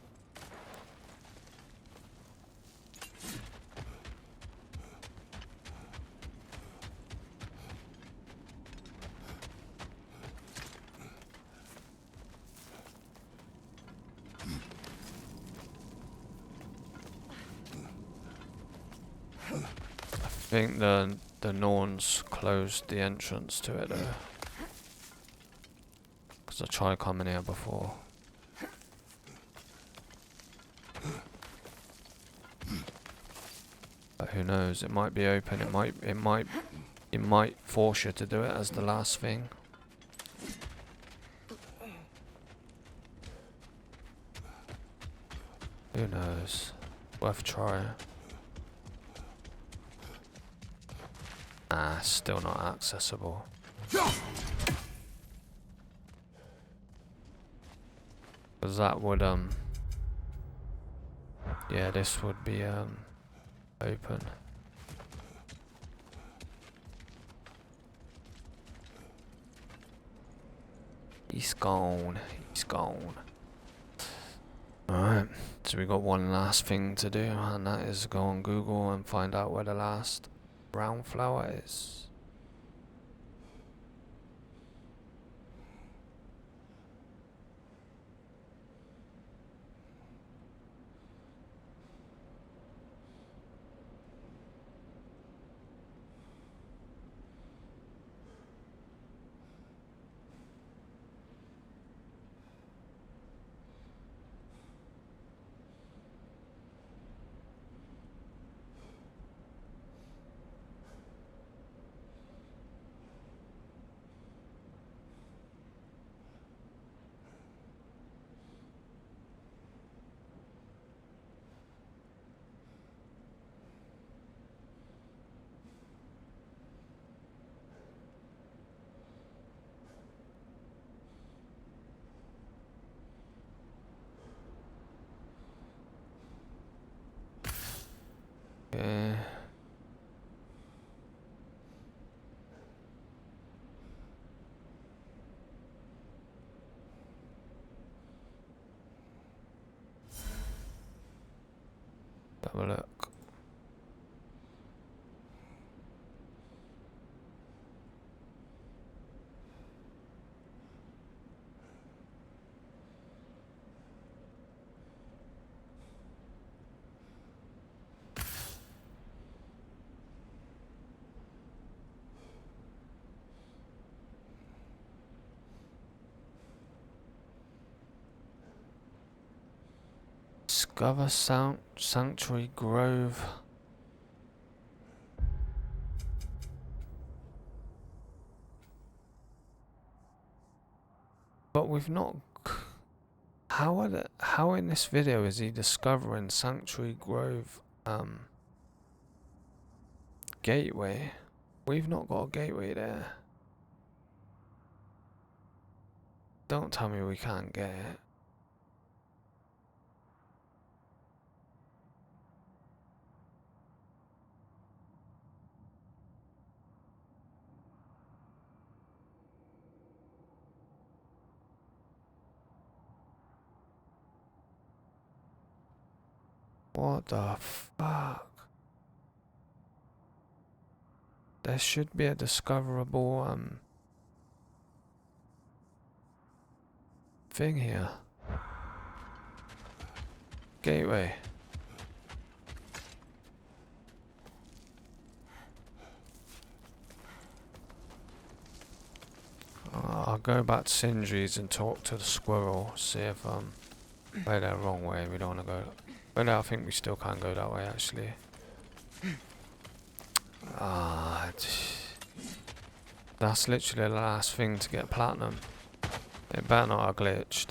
I think the Norns closed the entrance to it though, because I tried coming here before. But who knows? It might be open. It might force you to do it as the last thing. Who knows? Worth trying. Ah, still not accessible. Because that would yeah, this would be open. He's gone. He's gone. Alright, so we got one last thing to do, and that is go on Google and find out where the last brown flower is. Okay. Have a look. Discover Sanctuary Grove. But we've not. How in this video is he discovering Sanctuary Grove gateway? We've not got a gateway there. Don't tell me we can't get it. What the fuck? There should be a discoverable thing here. Gateway. I'll go back to Sindri's and talk to the squirrel, see if we're the wrong way. We don't want to go. But no, I think we still can't go that way actually. That's literally the last thing to get platinum. It better not have glitched.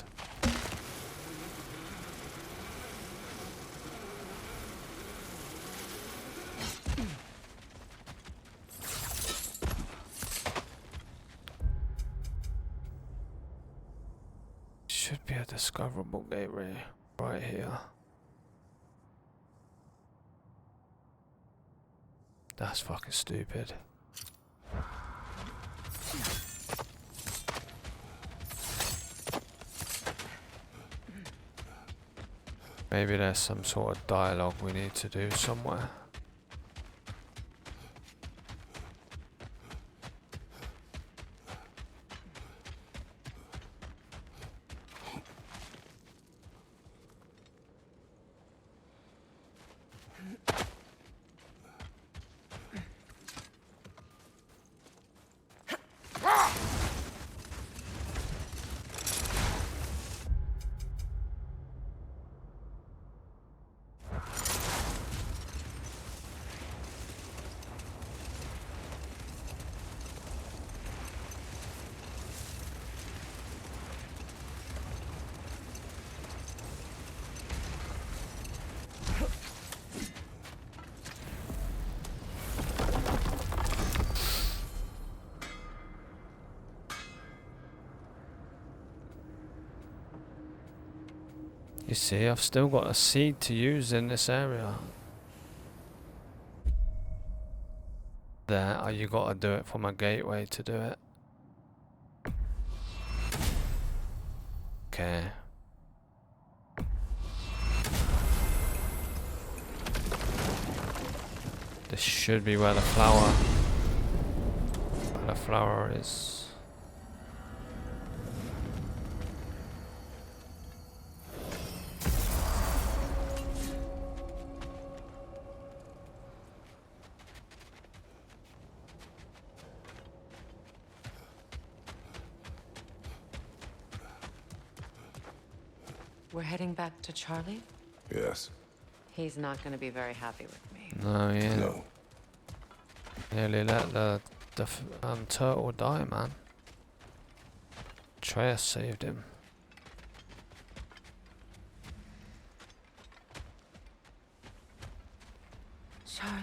Should be a discoverable gateway right here. That's fucking stupid. Maybe there's some sort of dialogue we need to do somewhere. You see, I've still got a seed to use in this area. There, you gotta do it from a gateway to do it. Okay. This should be where the flower is. We're heading back to Charlie? Yes. He's not going to be very happy with me. No, yeah. No. Nearly let the turtle die, man. Atreus saved him. Charlie.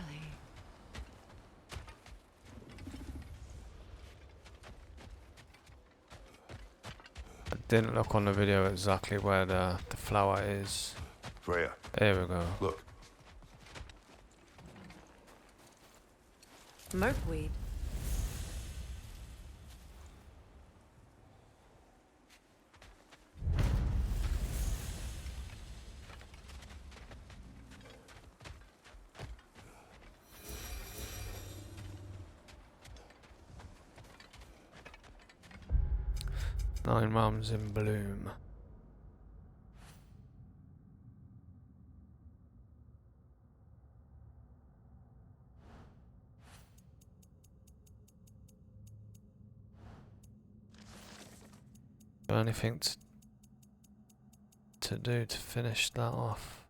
I didn't look on the video exactly where the flower is. Freya, There we go. look. Merkweed. Nine realms in bloom. Anything to do to finish that off?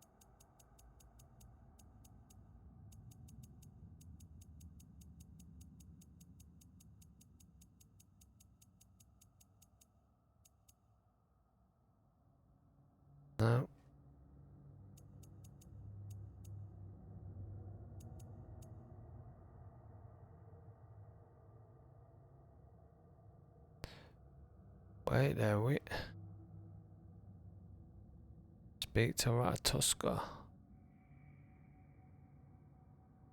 No. Wait there, wait. Speak to Ratatuska.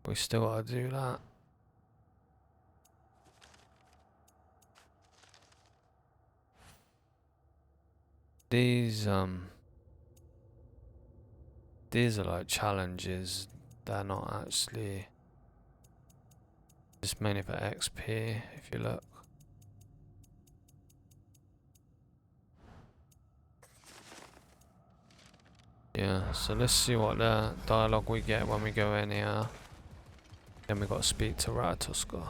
We still gotta do that. These are like challenges. They're not actually. Just mainly for XP, if you look. Yeah, so let's see what the dialogue we get when we go in here. Then we got to speak to Ratatuska.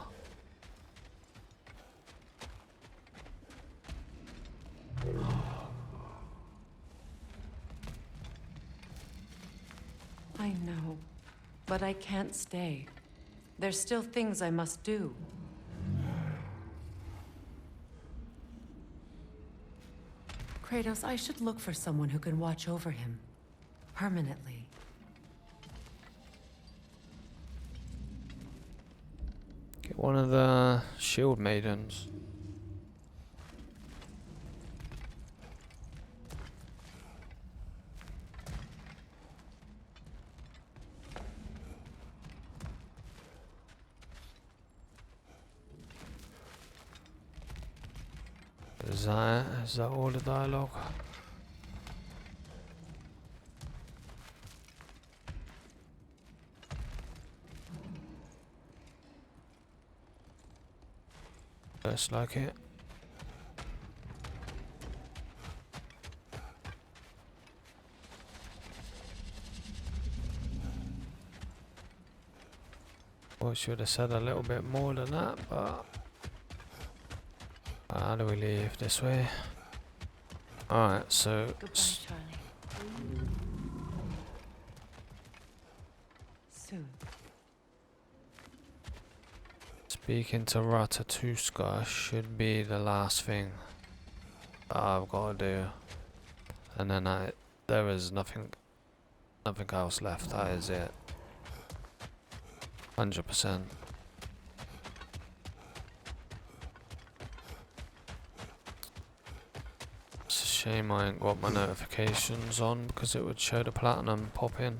I know, but I can't stay. There's still things I must do. Kratos, I should look for someone who can watch over him. Permanently. Get one of the shield maidens. Is that all the dialogue? Looks like it. Well, should have said a little bit more than that, but how do we leave this way? Alright, so Goodbye, Charlie. Soon. speaking to Ratatuska should be the last thing that I've got to do, and then there is nothing else left. That is it. 100%. It's a shame I ain't got my notifications on because it would show the platinum pop in.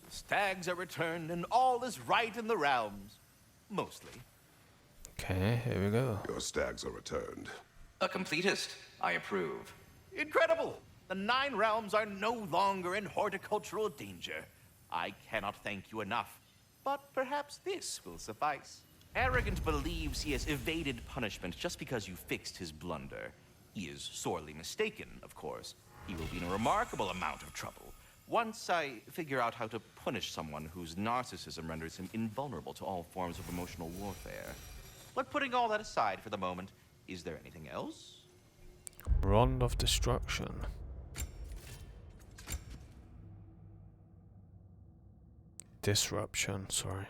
Stags are returned and all is right in the realms. Mostly. Okay, here we go. Your stags are returned. A completist. I approve. Incredible! The 9 realms are no longer in horticultural danger. I cannot thank you enough. But perhaps this will suffice. Arrogant believes he has evaded punishment just because you fixed his blunder. He is sorely mistaken, of course. He will be in a remarkable amount of trouble once I figure out how to punish someone whose narcissism renders him invulnerable to all forms of emotional warfare. But putting all that aside for the moment, is there anything else? Rod of Destruction. disruption, sorry.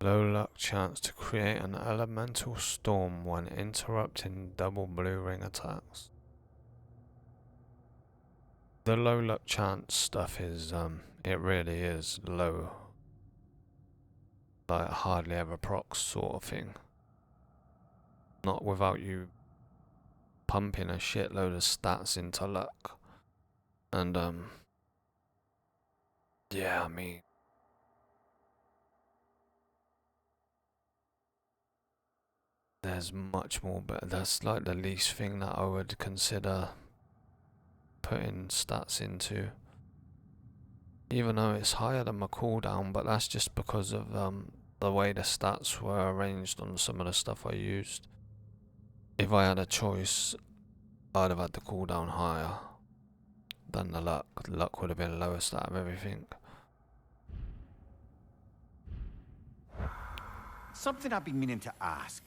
Low luck chance to create an elemental storm when interrupting double blue ring attacks. The low luck chance stuff is, it really is low. Like hardly ever procs sort of thing. Not without you pumping a shitload of stats into luck. And, yeah, I mean, there's much more, but that's like the least thing that I would consider putting stats into. Even though it's higher than my cooldown, but that's just because of the way the stats were arranged on some of the stuff I used. If I had a choice, I'd have had the cooldown higher than the luck. The luck would have been lowest out of everything. Something I've been meaning to ask.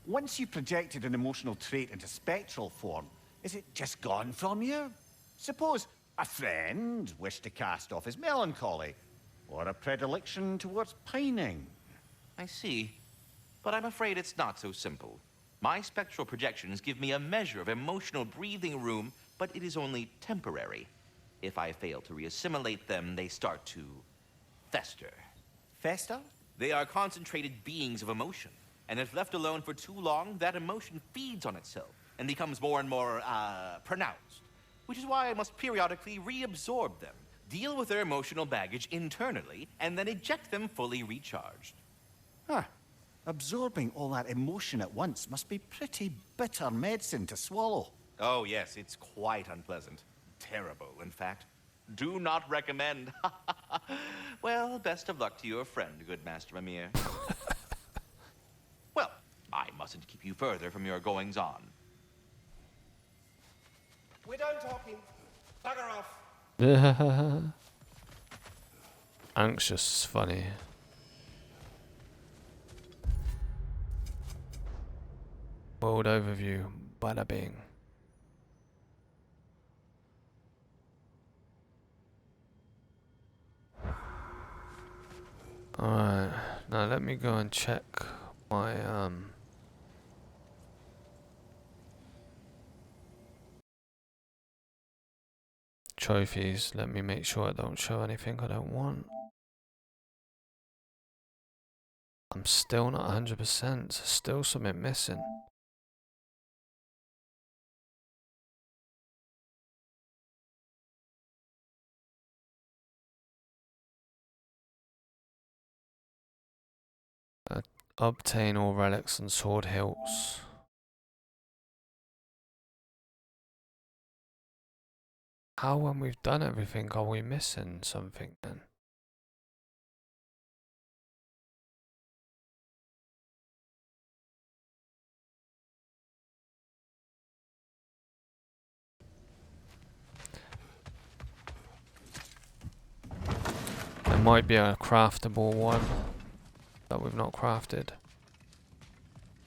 Once you've projected an emotional trait into spectral form, is it just gone from you? Suppose a friend wished to cast off his melancholy, or a predilection towards pining. I see. But I'm afraid it's not so simple. My spectral projections give me a measure of emotional breathing room, but it is only temporary. If I fail to reassimilate them, they start to fester. Fester? They are concentrated beings of emotion, and if left alone for too long, that emotion feeds on itself and becomes more and more, pronounced. Which is why I must periodically reabsorb them, deal with their emotional baggage internally, and then eject them fully recharged. Huh. Absorbing all that emotion at once must be pretty bitter medicine to swallow. Oh, yes, it's quite unpleasant. Terrible, in fact. Do not recommend. Well, best of luck to your friend, good Master Mimir. Well, I mustn't keep you further from your goings-on. We're done talking. Bugger off. Anxious is funny. World overview, bada bing. Alright, now let me go and check my trophies. Let me make sure I don't show anything I don't want. I'm still not 100%, still something missing. Obtain all relics and sword hilts. How, when we've done everything, are we missing something then? There might be a craftable one that we've not crafted.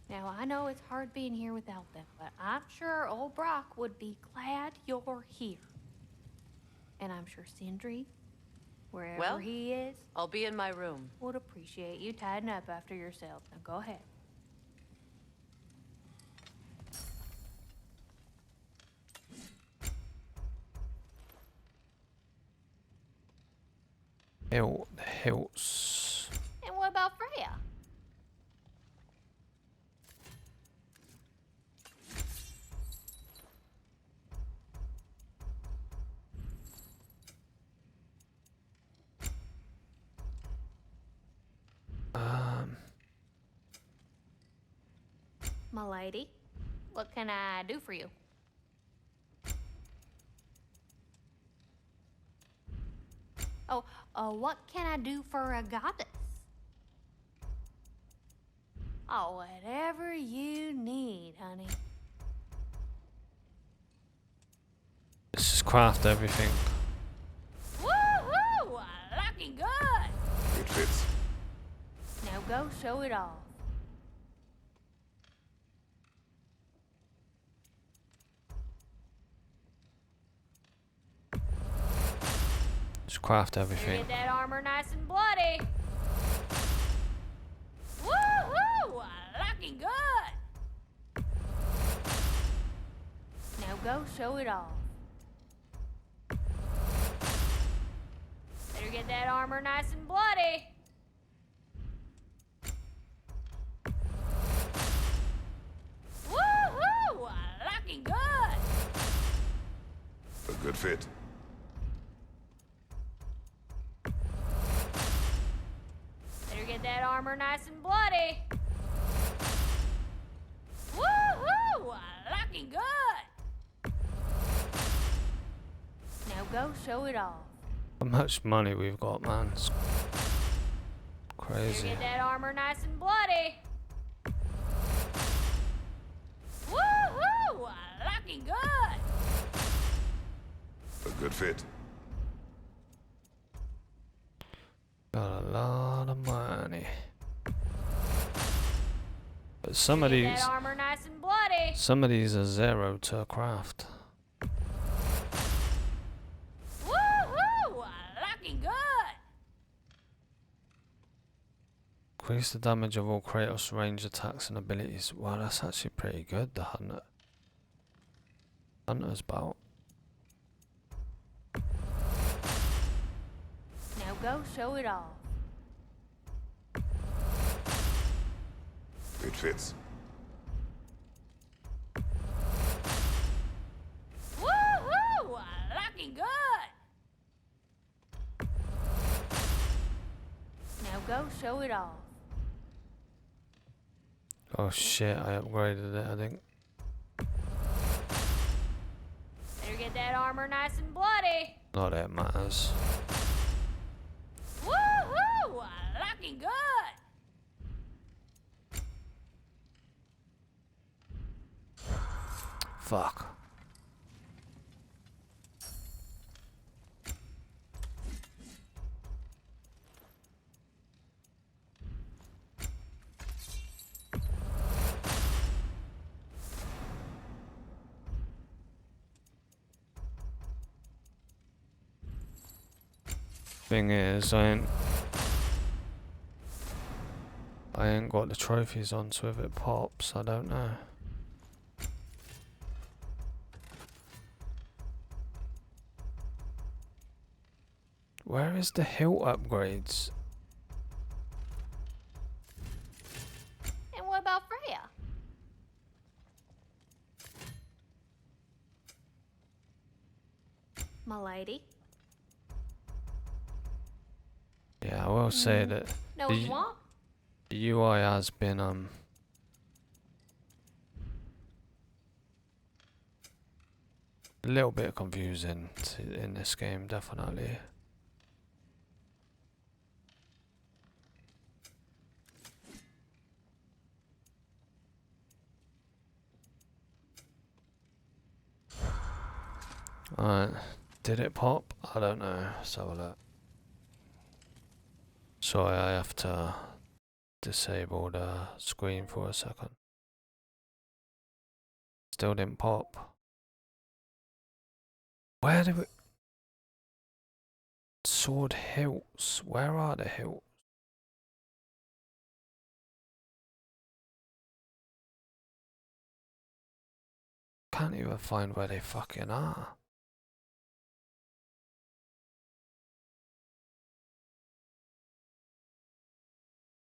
Now, I know it's hard being here without them, but I'm sure old Brock would be glad you're here. And I'm sure Sindri, wherever he is, I'll be in my room. would appreciate you tidying up after yourself. Now go ahead. Hilts. And what about Freya? My lady, what can I do for you? Oh, what can I do for a goddess? Oh, whatever you need, honey. Let's just craft everything. Woohoo! Looking good! It fits. Now go show it off. Just craft Better everything. get that armor nice and bloody. Woohoo! Looking good. Now go show it off. Better get that armor nice and bloody. Woohoo! Looking good. A good fit. Better get that armor nice and bloody. Woohoo! Looking good. Now go show it off. How much money we've got, man. It's Better crazy. get that armor nice and bloody. Woohoo! Looking good. A good fit. Got a lot of money. But some of Better get these, that armor nice and bloody. some of these are 0 to craft. Woohoo! Looking good. Increase the damage of all Kratos' range attacks and abilities. Wow, that's actually pretty good, the Hunter. Hunter's bout. Now go show it off. It fits. Woohoo! Looking good. Now go show it off. Oh shit, I upgraded it, I think. Better get that armor nice and bloody. Not that it matters. Woohoo! Looking good. Fuck. Thing is, I ain't got the trophies on, so if it pops, I don't know. Where is the hilt upgrades? And what about Freya? My lady? Yeah, I will say that No the, swamp? the UI has been a little bit confusing in this game, definitely. Alright, did it pop? I don't know, let's have a look. Sorry, I have to disable the screen for a second. Still didn't pop. Where do we... Sword hilts, where are the hilts? Can't even find where they fucking are.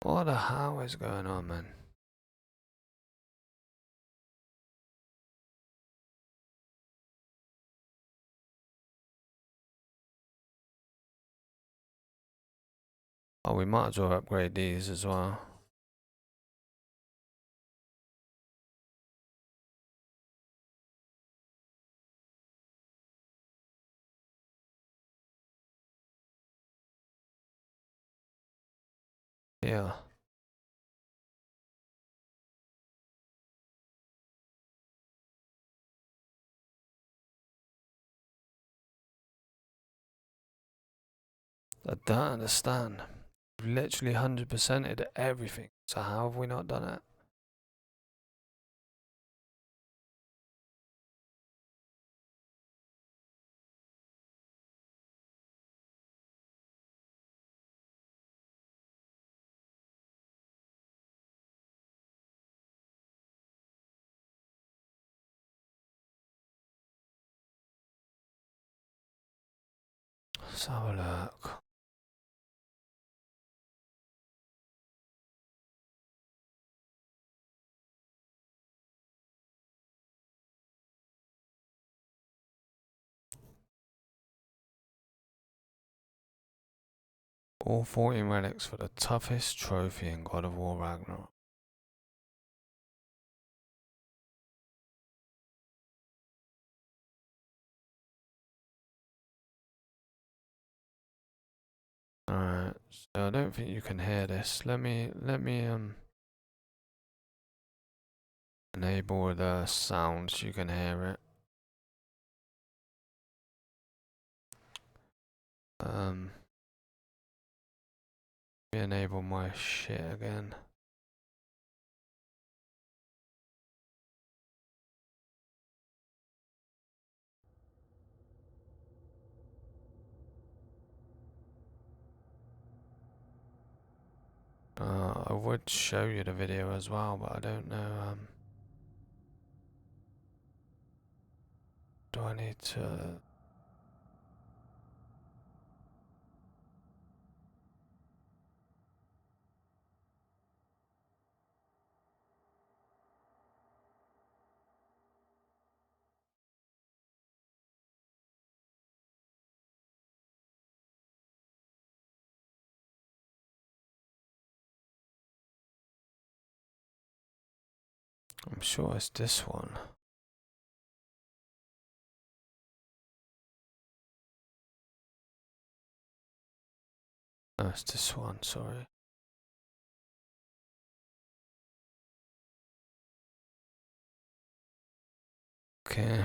What the hell is going on, man? Oh, we might as well upgrade these as well. Yeah. I don't understand. We've literally 100%ed everything. So how have we not done it? Let's have a look. All 14 relics for the toughest trophy in God of War Ragnarok. Alright, so I don't think you can hear this. Let me enable the sound so you can hear it. Enable my shit again. I would show you the video as well, but I don't know. Do I need to? I'm sure it's this one. No, it's this one, sorry. Okay.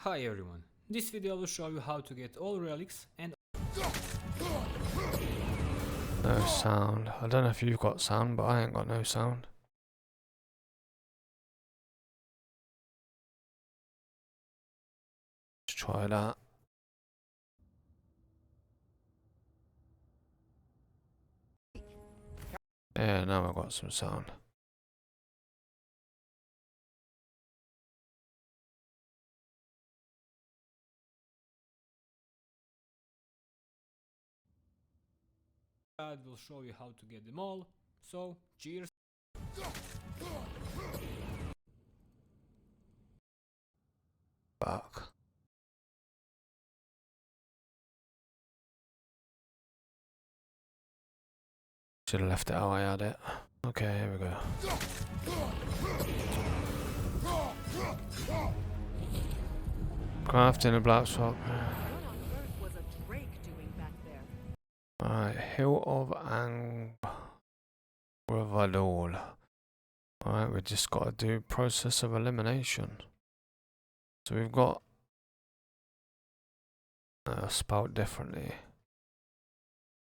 Hi everyone, this video will show you how to get all relics and No sound. I don't know if you've got sound, but I ain't got no sound. Let's try that. Yeah, now I've got some sound. God will show you how to get them all, so cheers! Back. Should have left it how I had it. Okay, here we go. Crafting a black swap. Alright, Hill of Angravador. Alright, we just got to do process of elimination. So we've got spelled differently.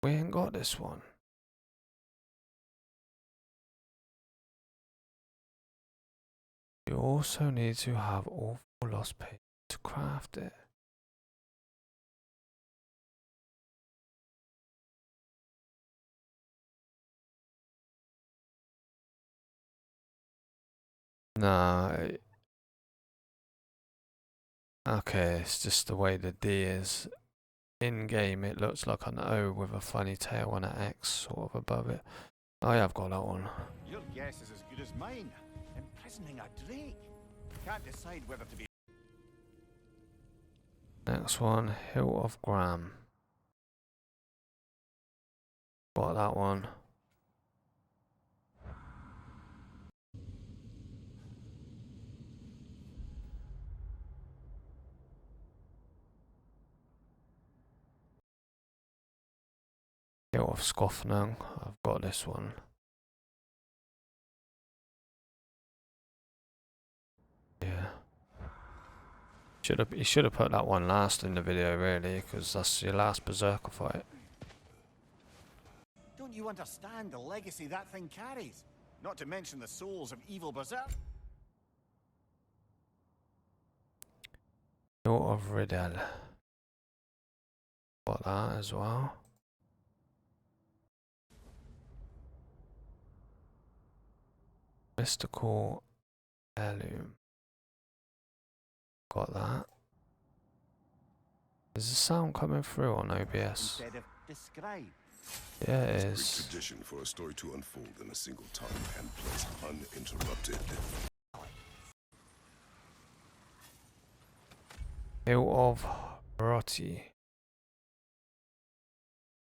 We ain't got this one. You also need to have all 4 lost pages to craft it. Nah. Okay, it's just the way the D is. In game, it looks like an O with a funny tail and an X sort of above it. I have got that one. Your guess is as good as mine. Imprisoning a drake. Can't decide whether to be. Next one, Hill of Graham. Got that one. Hill of Scoffnung. I've got this one. Yeah. You should have put that one last in the video, really, because that's your last Berserker fight. Don't you understand the legacy that thing carries? Not to mention the souls of evil berserk. Hill of Riddell. Got Got that as well. Mystical heirloom. Got that. Is the sound coming through on OBS? Instead of describe. Yeah, it Great is. tradition for a story to unfold in a single time and place uninterrupted. Hill of Roti.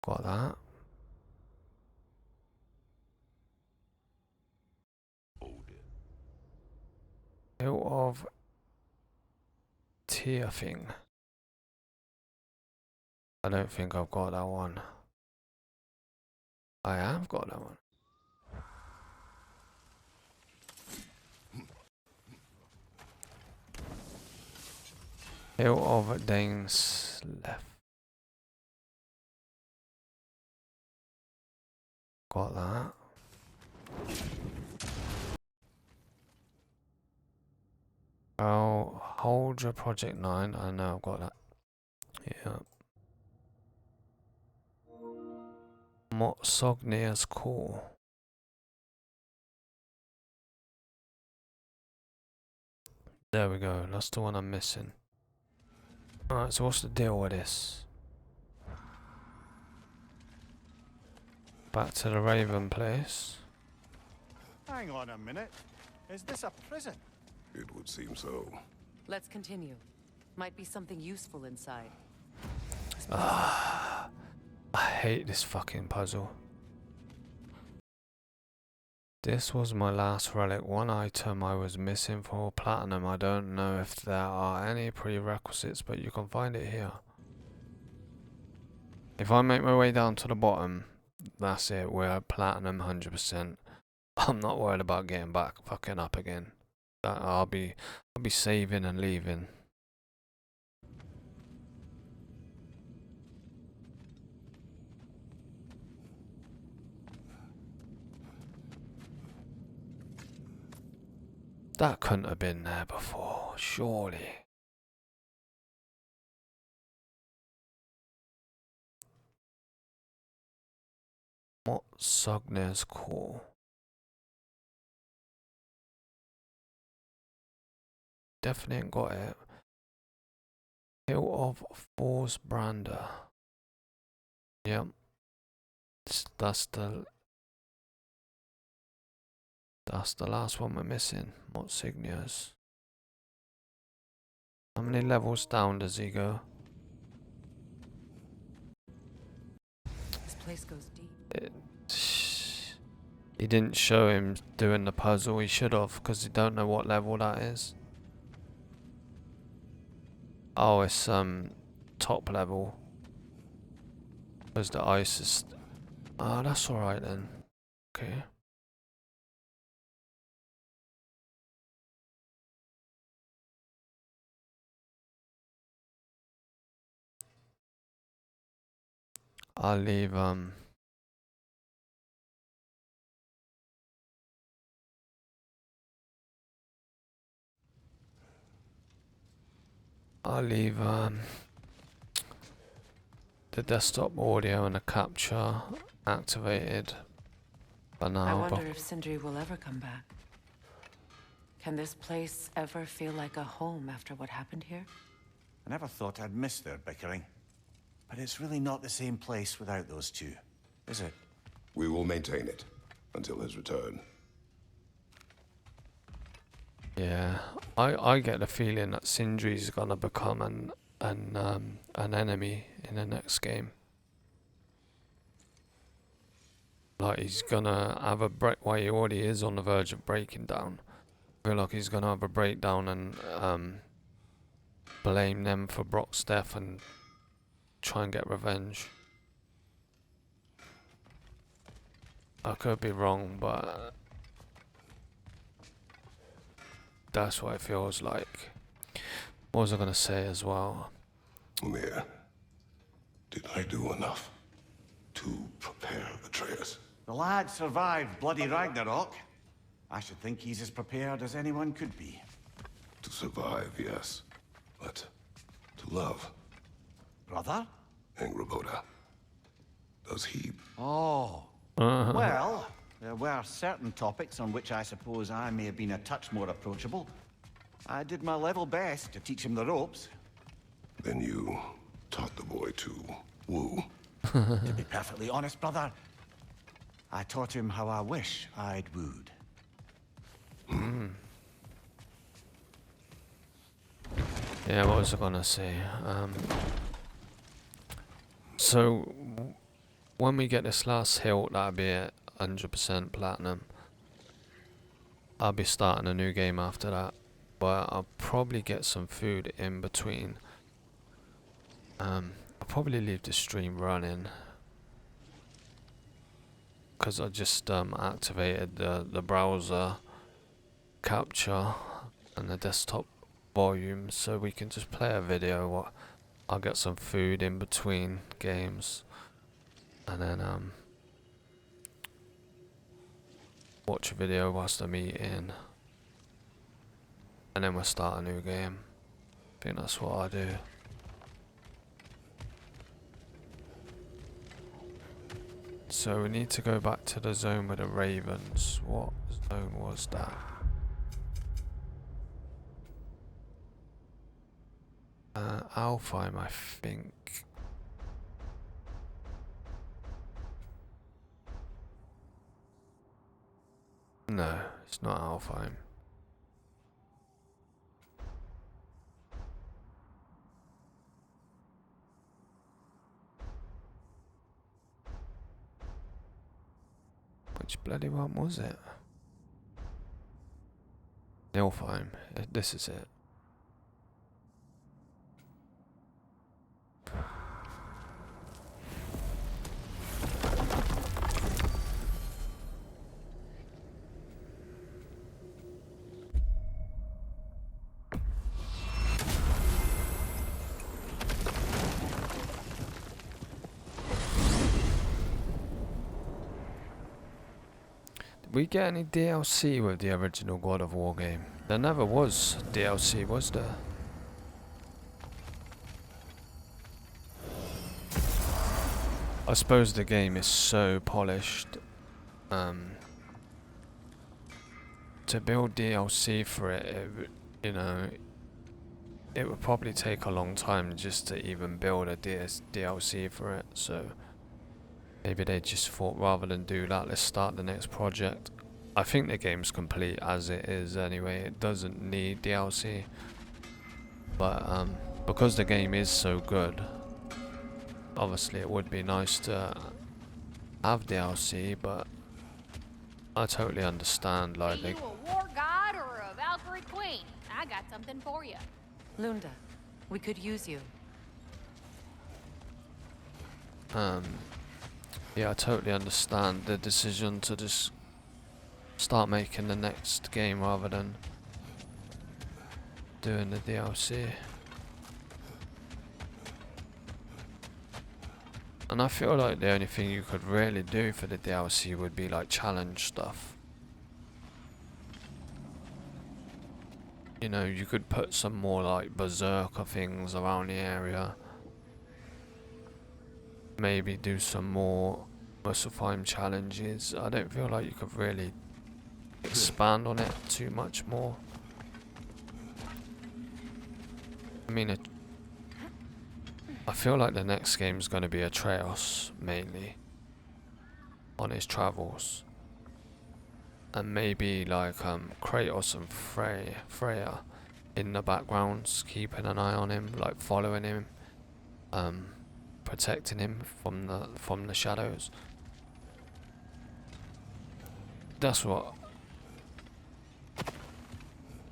Got that. Hill of Tearfing. I don't think I've got that one. I have got that one. Hill of Danes left. Got that. Oh, hold your Project 9. I know I've got that. Yeah. Motsognia's Core. There we go. That's the one I'm missing. Alright, so what's the deal with this? Back to the Raven place. Hang on a minute. Is this a prison? It would seem so. Let's continue. Might be something useful inside. I hate this fucking puzzle. This was my last relic, one item I was missing for platinum. I don't know if there are any prerequisites, but you can find it here. If I make my way down to the bottom, that's it, we're at platinum 100%. I'm not worried about getting back fucking up again. I'll be saving and leaving. That couldn't have been there before, surely. Motsognia's Core. Definitely ain't got it. Hill of Forsbrander. Yep. That's the last one we're missing. Motsognia's. How many levels down does he go? This place goes deep. He didn't show him doing the puzzle. He should have, because he don't know what level that is. Oh, it's top level. Because the ice is. Ah, that's all right then. Okay. I'll leave the desktop audio and the capture activated for now. I wonder if Sindri will ever come back. Can this place ever feel like a home after what happened here? I never thought I'd miss their bickering. But it's really not the same place without those two, is it? We will maintain it until his return. Yeah, I get the feeling that Sindri's gonna become an enemy in the next game. Like he's gonna have a break. Well, he already is on the verge of breaking down. I feel like he's gonna have a breakdown and blame them for Brock's death and try and get revenge. I could be wrong, but that's what it feels like. What was I gonna say as well? Mir, did I do enough to prepare Atreus? The lad survived bloody Ragnarok. I should think he's as prepared as anyone could be. To survive, yes. But to love. Brother? Angraboda. Does he... Oh. Well, there were certain topics on which I suppose I may have been a touch more approachable. I did my level best to teach him the ropes. Then you taught the boy to woo. To be perfectly honest, brother, I taught him how I wish I'd wooed. Yeah, what was I gonna say? So when we get this last hilt, that'll be at 100% platinum. I'll be starting a new game after that, but I'll probably get some food in between. I'll probably leave the stream running because I just activated the browser capture and the desktop volume, so we can just play a video. I'll get some food in between games, and then watch a video whilst I'm eating, and then we'll start a new game. I think that's what I do. So we need to go back to the zone with the ravens. What zone was that? Alfheim, I think. No, it's not Alfheim. Which bloody one was it? Nilfheim. This is it. Did we get any DLC with the original God of War game? There never was DLC, was there? I suppose the game is so polished. To build DLC for it, you know, it would probably take a long time just to even build a DLC for it. So maybe they just thought, rather than do that, let's start the next project. I think the game's complete as it is anyway. It doesn't need DLC. But because the game is so good, obviously it would be nice to have DLC, but I totally understand, like, Are you a war god or a Valkyrie queen? I got something for you. Lunda, we could use you. yeah, I totally understand the decision to just start making the next game rather than doing the DLC. And I feel like the only thing you could really do for the DLC would be like challenge stuff. You know, you could put some more like berserker things around the area. Maybe do some more Muspelheim challenges. I don't feel like you could really expand on it too much more. I mean, I feel like the next game is going to be Atreus mainly on his travels, and maybe like Kratos and Freya in the backgrounds, keeping an eye on him, like following him, protecting him from the shadows. That's what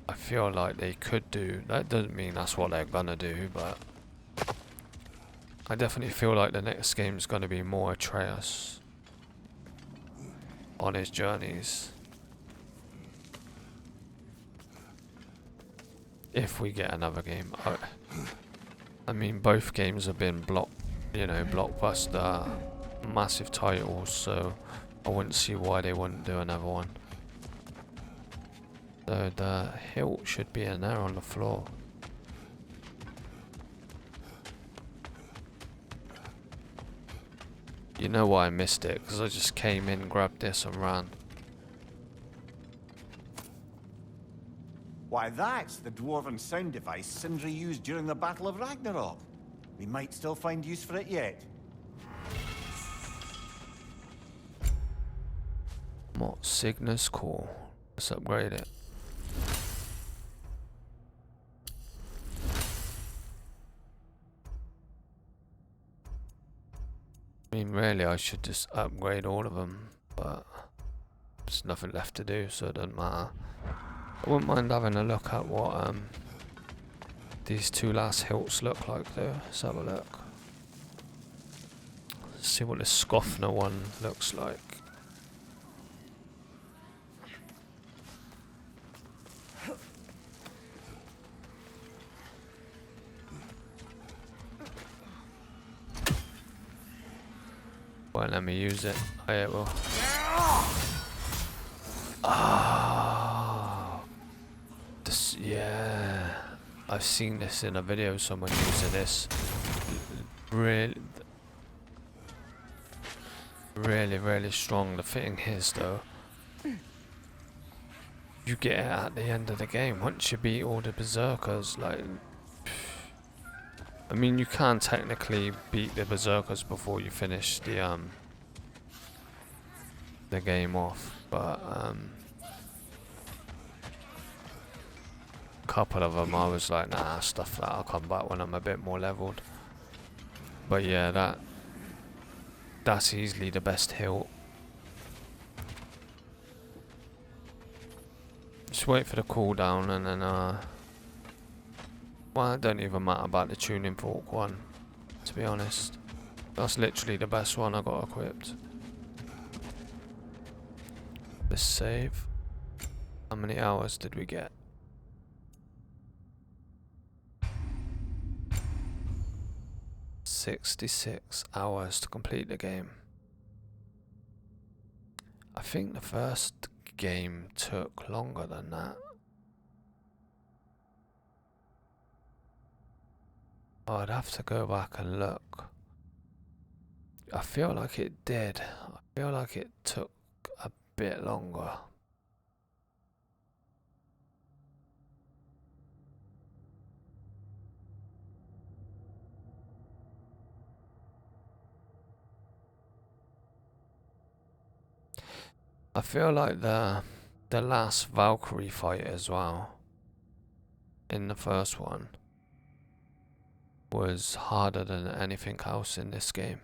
I feel like they could do. That doesn't mean that's what they're gonna do, but I definitely feel like the next game is going to be more Atreus on his journeys. If we get another game. I mean, both games have been blockbuster, massive titles, so I wouldn't see why they wouldn't do another one. So the hilt should be in there on the floor. You know why I missed it? Because I just came in, grabbed this and ran. Why, that's the dwarven sound device Sindri used during the Battle of Ragnarok. We might still find use for it yet. What? Cygnus core. Let's upgrade it. I mean, really, I should just upgrade all of them, but there's nothing left to do, so it doesn't matter. I wouldn't mind having a look at what these two last hilts look like, though. Let's have a look. See what this Skofner one looks like. Won't let me use it. Oh yeah, it will. Oh, this, yeah. I've seen this in a video. Someone using this. Really, really strong. The thing is, though, you get it at the end of the game. Once you beat all the berserkers, like, I mean, you can technically beat the berserkers before you finish the game off, but a couple of them I was like, nah, stuff that I'll come back when I'm a bit more leveled. But yeah, that's easily the best hilt. Just wait for the cooldown and then well, it don't even matter about the tuning fork one, to be honest. That's literally the best one I got equipped. Let's save. How many hours did we get? 66 hours to complete the game. I think the first game took longer than that. Oh, I'd have to go back and look. I feel like it did. I feel like it took a bit longer. I feel like the last Valkyrie fight as well, in the first one, was harder than anything else in this game.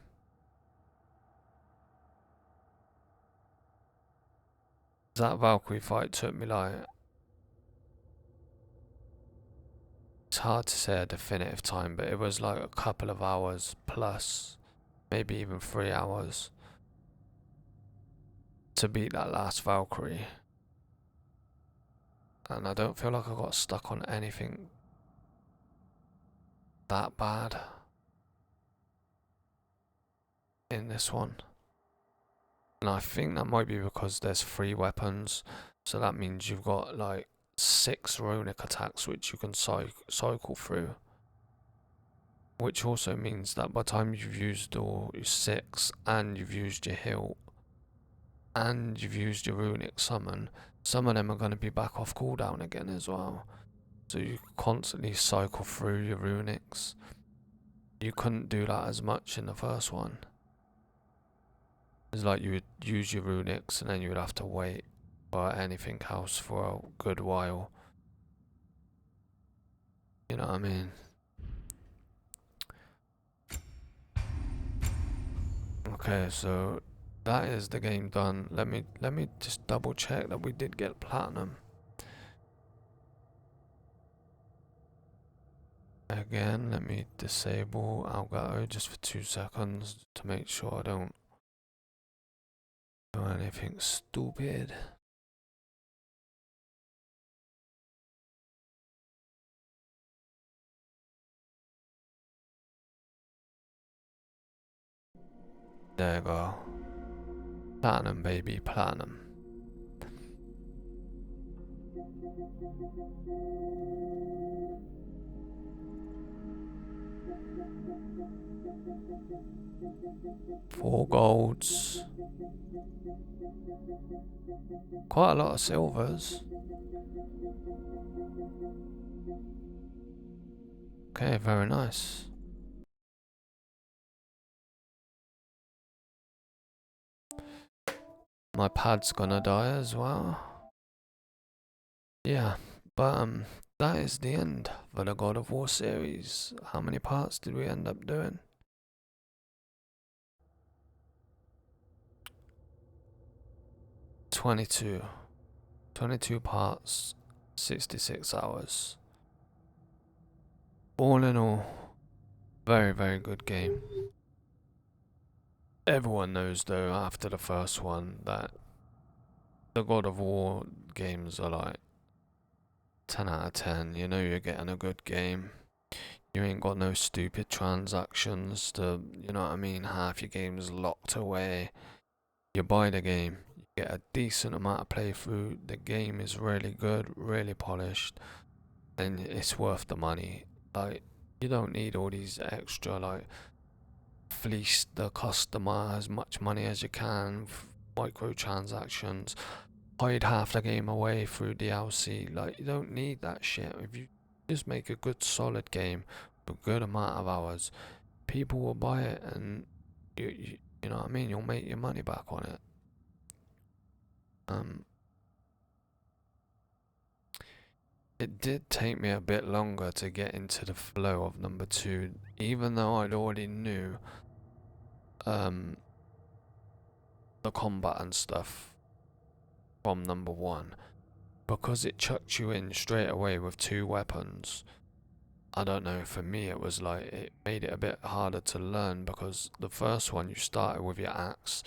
That Valkyrie fight took me like, it's hard to say a definitive time, but it was like a couple of hours plus, maybe even 3 hours to beat that last Valkyrie. And I don't feel like I got stuck on anything that bad in this one. And I think that might be because there's 3 weapons, so that means you've got like 6 runic attacks which you can cycle through. Which also means that by the time you've used all your 6 and you've used your hilt and you've used your runic summon, some of them are going to be back off cooldown again as well. So you constantly cycle through your runics. You couldn't do that as much in the first one. It's like you would use your runics and then you would have to wait for anything else for a good while. You know what I mean? Okay, so that is the game done. Let me just double check that we did get platinum. Again, let me disable Elgato just for 2 seconds to make sure I don't do anything stupid. There you go. Platinum, baby, platinum. Four golds. Quite a lot of silvers. Okay, very nice. My pad's gonna die as well. Yeah, but that is the end for the God of War series. How many parts did we end up doing? 22. 22 parts, 66 hours. All in all, very, very good game. Everyone knows though after the first one that the God of War games are like 10 out of 10. You know you're getting a good game. You ain't got no stupid transactions to, you know what I mean, half your game's locked away. You buy the game, you get a decent amount of playthrough, the game is really good, really polished, and it's worth the money. Like, you don't need all these extra, like, fleece the customer as much money as you can, microtransactions, hide half the game away through DLC. Like, you don't need that shit. If you just make a good solid game with a good amount of hours, people will buy it, and you know what I mean, you'll make your money back on it. It did take me a bit longer to get into the flow of number 2, even though I'd already knew the combat and stuff from number 1, because it chucked you in straight away with 2 weapons. I don't know, for me it was like, it made it a bit harder to learn, because the first one you started with your axe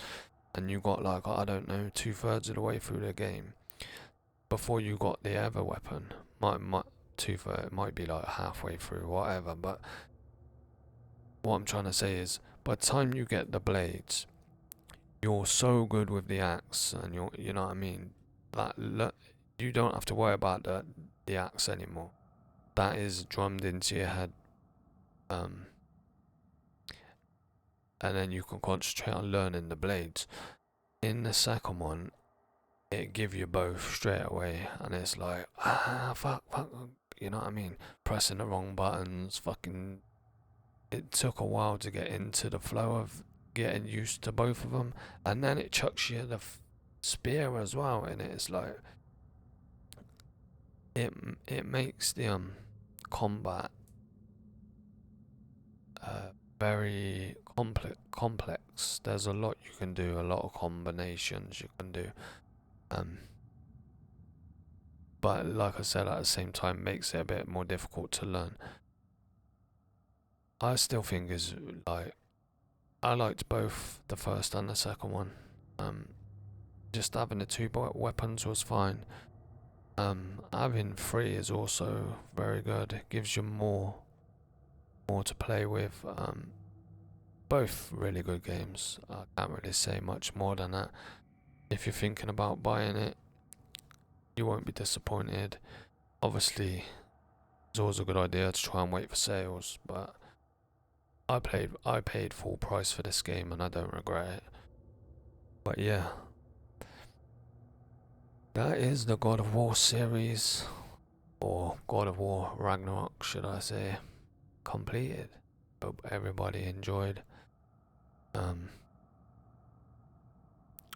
and you got like, I don't know, 2/3 of the way through the game before you got the other weapon. Might 2/3, it might be like halfway through, whatever. But what I'm trying to say is, by the time you get the blades, you're so good with the axe, and you know what I mean, that you don't have to worry about the axe anymore. That is drummed into your head, and then you can concentrate on learning the blades. In the second one, it give you both straight away, and it's like, fuck, you know what I mean, pressing the wrong buttons, fucking. It took a while to get into the flow of getting used to both of them, and then it chucks you the spear as well, and it's like, it makes the combat very complex. There's a lot you can do, a lot of combinations you can do, but like I said, at the same time, makes it a bit more difficult to learn. I still think is like, I liked both the first and the second one. Just having the 2 weapons was fine. Having 3 is also very good. It gives you more to play with. Both really good games. I can't really say much more than that. If you're thinking about buying it, you won't be disappointed. Obviously, it's always a good idea to try and wait for sales, but I paid full price for this game and I don't regret it. But yeah, that is the God of War series, or God of War Ragnarok, should I say, completed. Hope everybody enjoyed.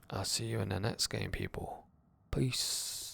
I'll see you in the next game, people. Peace.